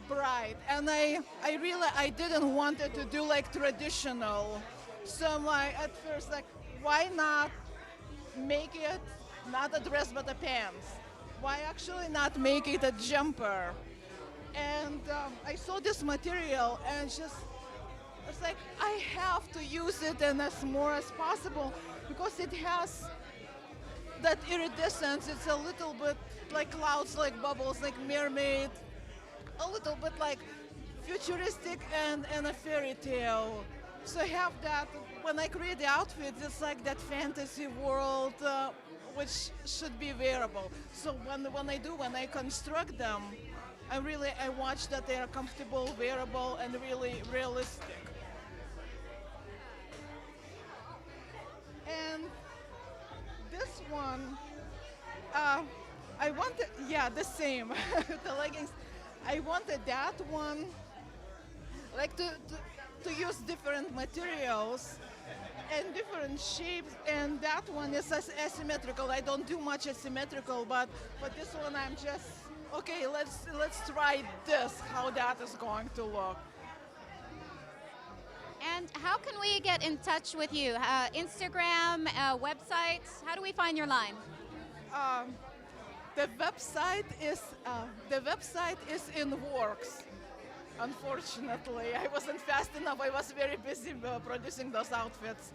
bride, and I didn't want it to do like traditional. So I'm like, at first, like, why not make it not a dress but a pants? Why actually not make it a jumper? And I saw this material and it's like, I have to use it and as more as possible because it has that iridescence. It's a little bit like clouds, like bubbles, like mermaid, a little bit like futuristic and a fairy tale. So I have that, when I create the outfits, it's like that fantasy world which should be wearable. So when I construct them, I watch that they are comfortable, wearable, and really realistic. And this one, I wanted, the same, the leggings. I wanted that one, like to use different materials and different shapes, and that one is asymmetrical. I don't do much asymmetrical, but this one I'm just, okay, let's try this, how that is going to look. And how can we get in touch with you? Instagram, websites, how do we find your line? The website is in works. Unfortunately, I wasn't fast enough. I was very busy producing those outfits.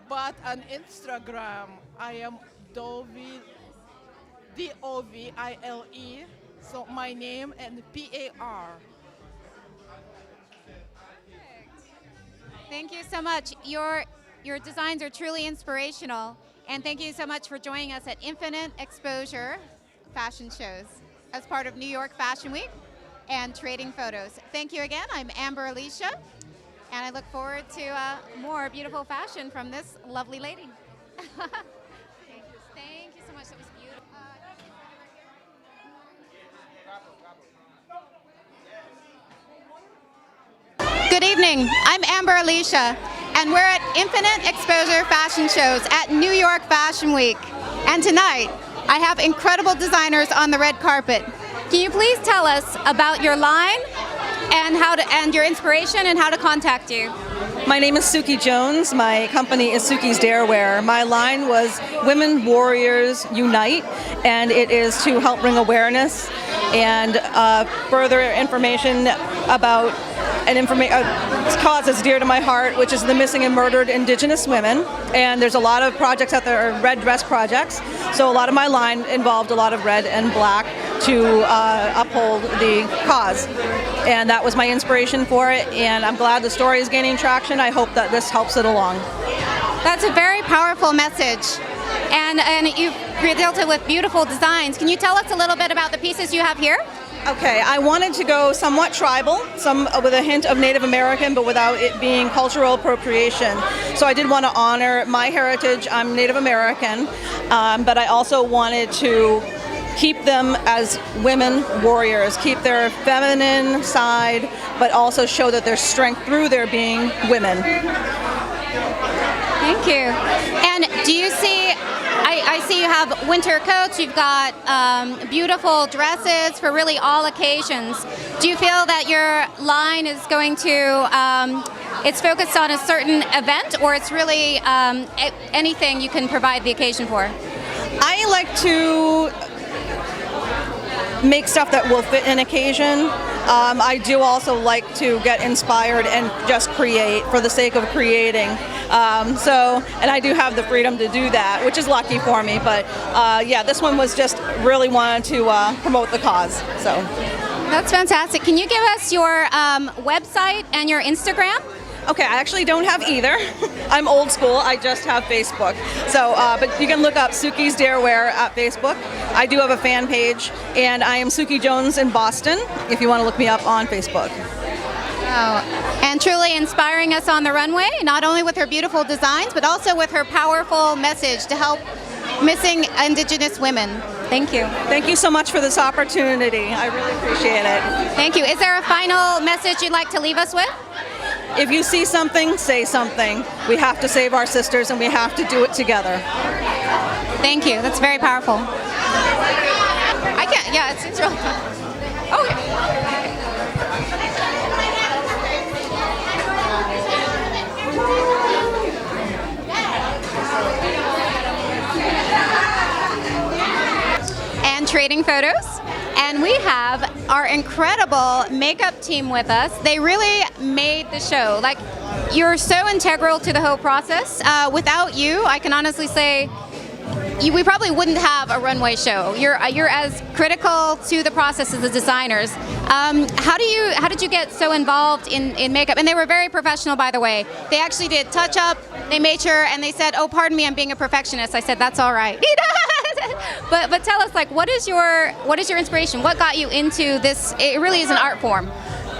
But on Instagram, I am Dovile, D-O-V-I-L-E, so my name, and P-A-R. Perfect. Thank you so much. Your designs are truly inspirational, and thank you so much for joining us at Infinite Exposure Fashion Shows as part of New York Fashion Week and Trading Photos. Thank you again. I'm Amber Alicia, and I look forward to more beautiful fashion from this lovely lady. Thank you so much. That was beautiful. Good evening. I'm Amber Alicia, and we're at Infinite Exposure Fashion Shows at New York Fashion Week. And tonight, I have incredible designers on the red carpet. Can you please tell us about your line and your inspiration and how to contact you? My name is Suki Jones. My company is Suki's Darewear. My line was Women Warriors Unite, and it is to help bring awareness and further information about a cause that's dear to my heart, which is the missing and murdered Indigenous women. And there's a lot of projects out there, red dress projects. So a lot of my line involved a lot of red and black to uphold the cause. And that was my inspiration for it. And I'm glad the story is gaining traction. I hope that this helps it along. That's a very powerful message. And you've dealt it with beautiful designs. Can you tell us a little bit about the pieces you have here? Okay, I wanted to go somewhat tribal, some with a hint of Native American, but without it being cultural appropriation. So I did want to honor my heritage. I'm Native American, but I also wanted to keep them as women warriors, keep their feminine side, but also show that there's strength through their being women. Thank you. And do you see, I see you have winter coats, you've got beautiful dresses for really all occasions. Do you feel that your line is going to, it's focused on a certain event, or it's really anything you can provide the occasion for? I like to make stuff that will fit an occasion. I do also like to get inspired and just create for the sake of creating. And I do have the freedom to do that, which is lucky for me. But yeah, this one was just really wanted to promote the cause. So that's fantastic. Can you give us your website and your Instagram? Okay, I actually don't have either. I'm old school. I just have Facebook. So, but you can look up Suki's Darewear at Facebook. I do have a fan page, and I am Suki Jones in Boston, if you want to look me up on Facebook. Oh, and truly inspiring us on the runway, not only with her beautiful designs, but also with her powerful message to help missing Indigenous women. Thank you. Thank you so much for this opportunity. I really appreciate it. Thank you. Is there a final message you'd like to leave us with? If you see something, say something. We have to save our sisters, and we have to do it together. Thank you. That's very powerful. I can't. Yeah, it's really. Okay. And Trading Photos. And we have our incredible makeup team with us. They really made the show. Like, you're so integral to the whole process. Without you, I can honestly say, we probably wouldn't have a runway show. You're as critical to the process as the designers. How did you get so involved in makeup? And they were very professional, by the way. They actually did touch up. They made sure, and they said, "Oh, pardon me, I'm being a perfectionist." I said, "That's all right." But tell us, like, what is your inspiration? What got you into this? It really is an art form.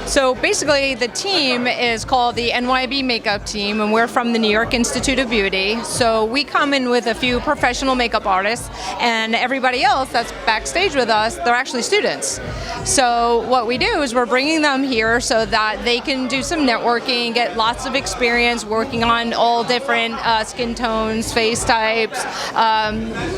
So basically the team is called the NYB Makeup Team, and we're from the New York Institute of Beauty. So we come in with a few professional makeup artists, and everybody else that's backstage with us, they're actually students. So what we do is we're bringing them here so that they can do some networking, get lots of experience working on all different skin tones, face types.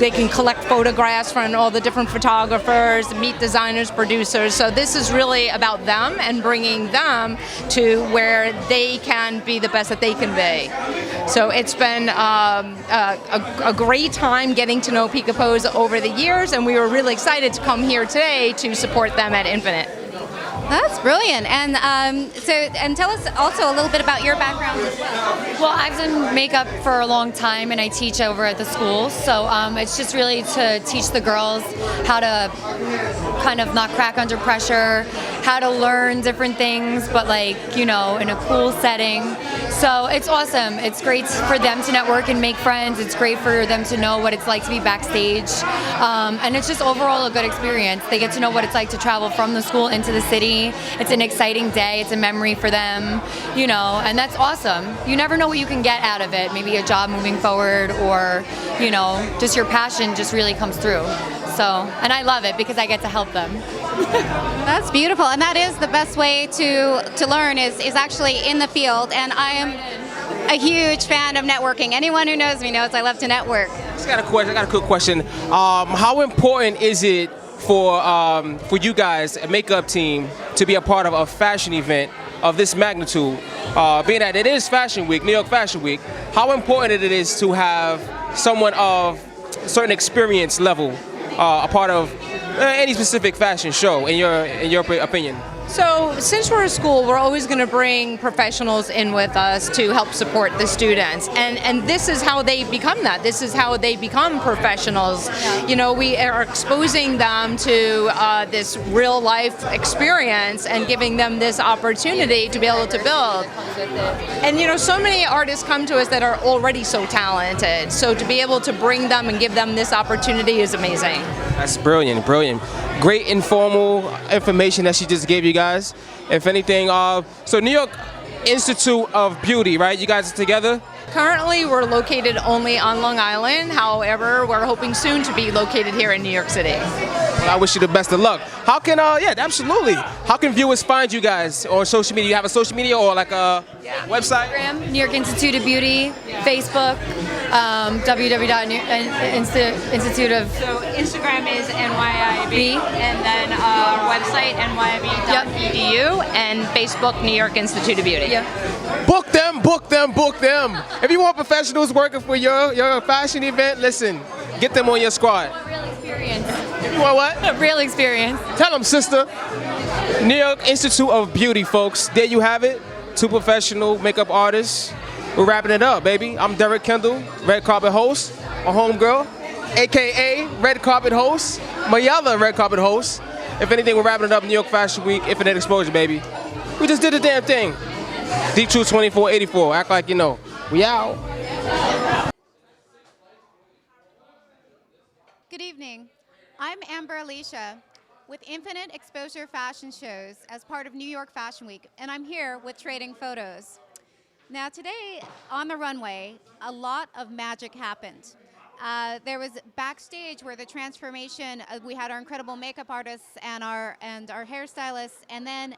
They can collect photographs from all the different photographers, meet designers, producers. So this is really about them and bringing them to where they can be the best that they can be. So it's been a great time getting to know Pika Pose over the years, and we were really excited to come here today to support them at Infinite. That's brilliant. And tell us also a little bit about your background as well. Well, I've done makeup for a long time, and I teach over at the school. So it's just really to teach the girls how to kind of not crack under pressure, how to learn different things, but in a cool setting. So it's awesome. It's great for them to network and make friends. It's great for them to know what it's like to be backstage. And it's just overall a good experience. They get to know what it's like to travel from the school into the city. It's an exciting day. It's a memory for them, and that's awesome. You never know what you can get out of it. Maybe a job moving forward, or, just your passion just really comes through. So, and I love it because I get to help them. That's beautiful, and that is the best way to learn is actually in the field. And I am a huge fan of networking. Anyone who knows me knows I love to network. I got a quick question. How important is it for you guys, a makeup team, to be a part of a fashion event of this magnitude? Being that it is Fashion Week, New York Fashion Week, how important it is to have someone of certain experience level a part of any specific fashion show, in your opinion? So since we're a school, we're always going to bring professionals in with us to help support the students. And this is how they become that. This is how they become professionals. We are exposing them to this real life experience and giving them this opportunity to be able to build. And so many artists come to us that are already so talented. So to be able to bring them and give them this opportunity is amazing. That's brilliant. Great informal information that she just gave you guys. If anything, so New York Institute of Beauty, right? You guys are together? Currently, we're located only on Long Island. However, we're hoping soon to be located here in New York City. Well, I wish you the best of luck. How can, absolutely. How can viewers find you guys on social media? You have a social media or like a website? Instagram, New York Institute of Beauty, Facebook, www.institute of... So Instagram is NYIB, and then our website, nyib.edu, and Facebook, New York Institute of Beauty. Yep. Book them. If you want professionals working for your fashion event, listen, get them on your squad. A real experience. If you want what? A real experience. Tell them, sister. New York Institute of Beauty, folks. There you have it. 2 professional makeup artists. We're wrapping it up, baby. I'm Derek Kendall, red carpet host. My homegirl, AKA red carpet host. My other red carpet host. If anything, we're wrapping it up. New York Fashion Week, Infinite Exposure, baby. We just did the damn thing. Deep Truth 2484. Act like you know. We out. Good evening. I'm Amber Alicia with Infinite Exposure Fashion Shows as part of New York Fashion Week, and I'm here with Trading Photos. Now today on the runway, a lot of magic happened. There was backstage where the transformation, we had our incredible makeup artists and our hairstylists, and then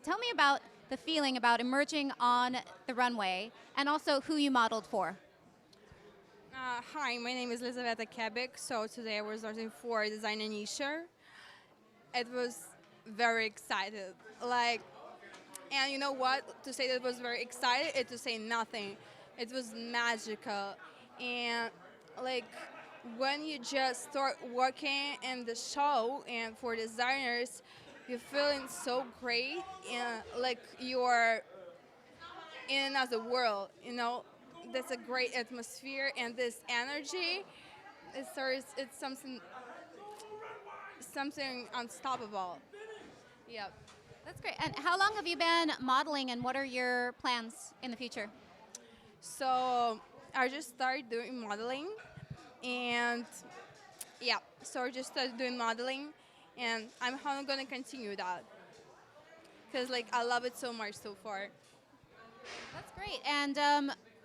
tell me about the feeling about emerging on the runway and also who you modeled for. Hi, my name is Elizaveta Kebik. So today I was starting for Design and Nisha. It was very excited. And you know what? To say that it was very excited is to say nothing. It was magical. And when you just start working in the show and for designers, you're feeling so great and you're in another world, That's a great atmosphere and this energy. It's something unstoppable. Yep. That's great. And how long have you been modeling, and what are your plans in the future? So I just started doing modeling, and so I just started doing modeling, and I'm going to continue that because I love it so much so far. That's great. And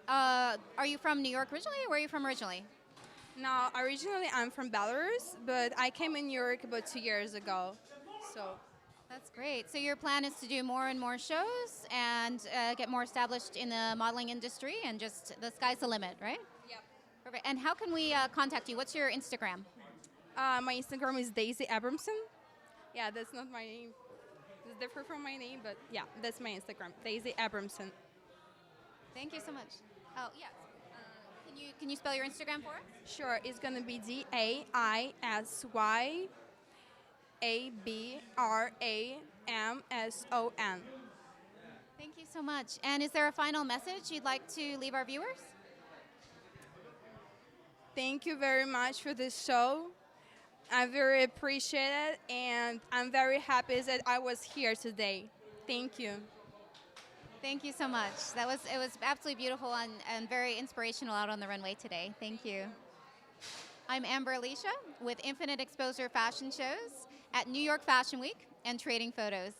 are you from New York originally, or where are you from originally? No, originally I'm from Belarus, but I came in New York about 2 years ago. So that's great. So your plan is to do more and more shows and get more established in the modeling industry, and just the sky's the limit, right? Yep. Perfect. And how can we contact you? What's your Instagram? My Instagram is Daisy Abramson. Yeah, that's not my name. It's different from my name, but yeah, that's my Instagram, Daisy Abramson. Thank you so much. Oh, yes. Can you spell your Instagram for us? Sure. It's going to be DAISYABRAMSON. Thank you so much. And is there a final message you'd like to leave our viewers? Thank you very much for this show. I very appreciate it, and I'm very happy that I was here today. Thank you. Thank you so much. It was absolutely beautiful and very inspirational out on the runway today. Thank you. I'm Amber Alicia with Infinite Exposure Fashion Shows at New York Fashion Week and Trading Photos.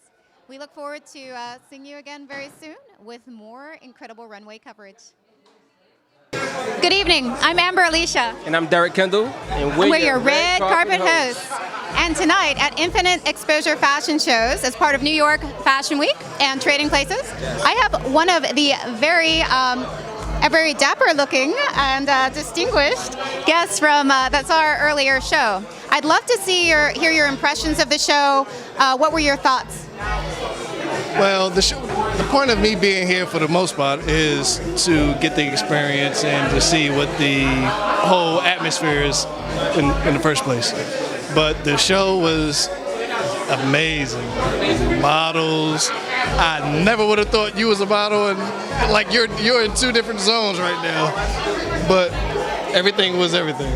We look forward to seeing you again very soon with more incredible runway coverage. Good evening. I'm Amber Alicia. And I'm Derek Kendall. And we're your red carpet hosts. And tonight at Infinite Exposure Fashion Shows, as part of New York Fashion Week and Trading Places, I have one of the very dapper looking and distinguished guests from that's our earlier show. I'd love to hear your impressions of the show. What were your thoughts? Well, the point of me being here for the most part is to get the experience and to see what the whole atmosphere is in the first place. But the show was amazing. Models. I never would have thought you was a model, and like you're in two different zones right now. But everything was everything.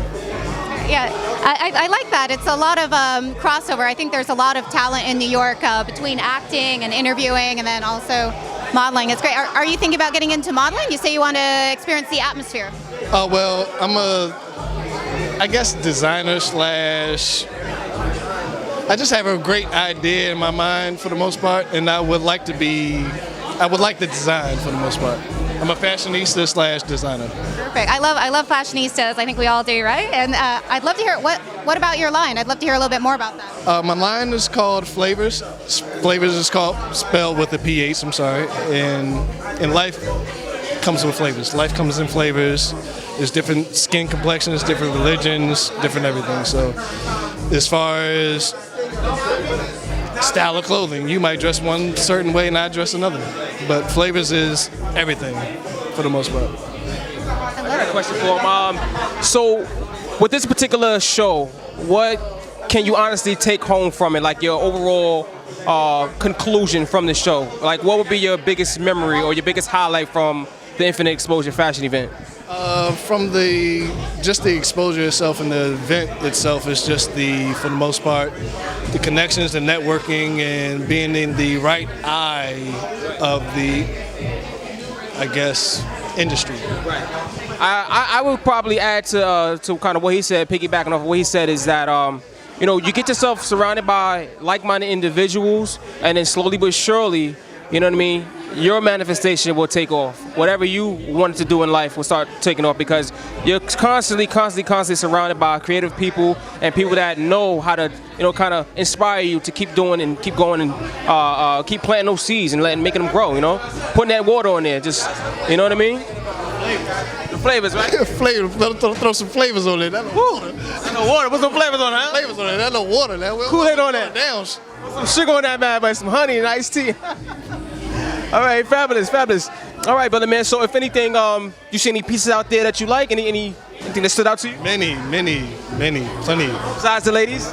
Yeah, I like that. It's a lot of crossover. I think there's a lot of talent in New York between acting and interviewing and then also modeling. It's great. Are you thinking about getting into modeling? You say you want to experience the atmosphere. Well, I'm I guess designer / I just have a great idea in my mind for the most part, and I would like to design for the most part. I'm a fashionista / designer. Perfect. I love fashionistas. I think we all do, right? And I'd love to hear what about your line? I'd love to hear a little bit more about that. My line is called Flavors. Flavors is spelled with a PH. I'm sorry. And life comes with flavors. Life comes in flavors. There's different skin complexions, different religions, different everything. So, as far as style of clothing, you might dress one certain way and I dress another. But flavors is everything for the most part. I got a question for him. So, with this particular show, what can you honestly take home from it? Like your overall conclusion from the show? Like, what would be your biggest memory or your biggest highlight from the Infinite Exposure Fashion event? From the exposure itself and the event itself is just for the most part, the connections, the networking, and being in the right eye of the, I guess, industry. Right. I would probably add to kind of what he said, piggybacking off of what he said, is that you get yourself surrounded by like-minded individuals, and then slowly but surely, you know what I mean, your manifestation will take off. Whatever you wanted to do in life will start taking off because you're constantly surrounded by creative people and people that know how to, kind of inspire you to keep doing and keep going and keep planting those seeds and making them grow, Putting that water on there, just, you know what I mean? The flavors, right? Flavors. Throw some flavors on there. That's no water. That's no water. Put some flavors on that. Flavors on there. That's no water. Kool-Aid on that. Down. Put some sugar on that, man, but some honey and iced tea. All right, fabulous. All right, brother, man. So, if anything, you see any pieces out there that you like? Anything that stood out to you? Many, plenty. Besides the ladies?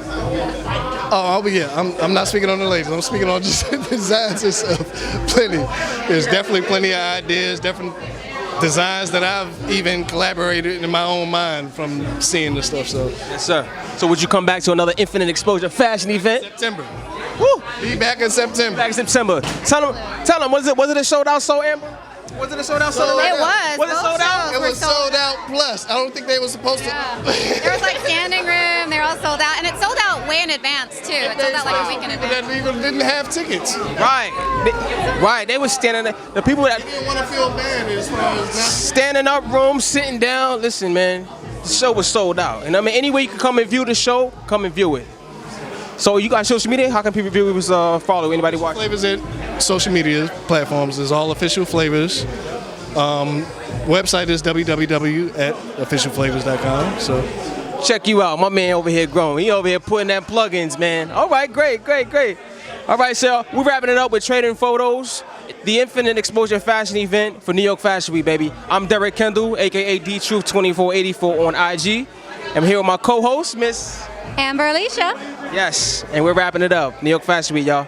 I'm not speaking on the ladies. I'm speaking on just the designs itself. Plenty. There's definitely plenty of ideas, different designs that I've even collaborated in my own mind from seeing the stuff. So, yes, sir. So, would you come back to another Infinite Exposure Fashion event? September. Woo! Be back in September. Tell them, was it a sold out show, Amber? Was it a sold out show? It was. Was it sold out? It was sold out plus. I don't think they were supposed to. There was like standing room. They were all sold out, and it sold out way in advance too. It sold out like a week in advance. That even didn't have tickets. Right. They were standing there. The people that didn't want to feel bad as far as standing up room, sitting down. Listen, man, the show was sold out, and I mean, any way you can come and view the show, come and view it. So you got social media? How can people view it? Follow anybody watching? Flavors at social media platforms is all official flavors. Website is www.officialflavors.com. So check you out, my man over here growing. He over here putting that plugins, man. All right, great. All right, so we're wrapping it up with Trading Photos, the Infinite Exposure Fashion event for New York Fashion Week, baby. I'm Derek Kendall, aka DTruth2484 on IG. I'm here with my co-host, Miss Amber Alicia. Yes, and we're wrapping it up. New York Fashion Week, y'all.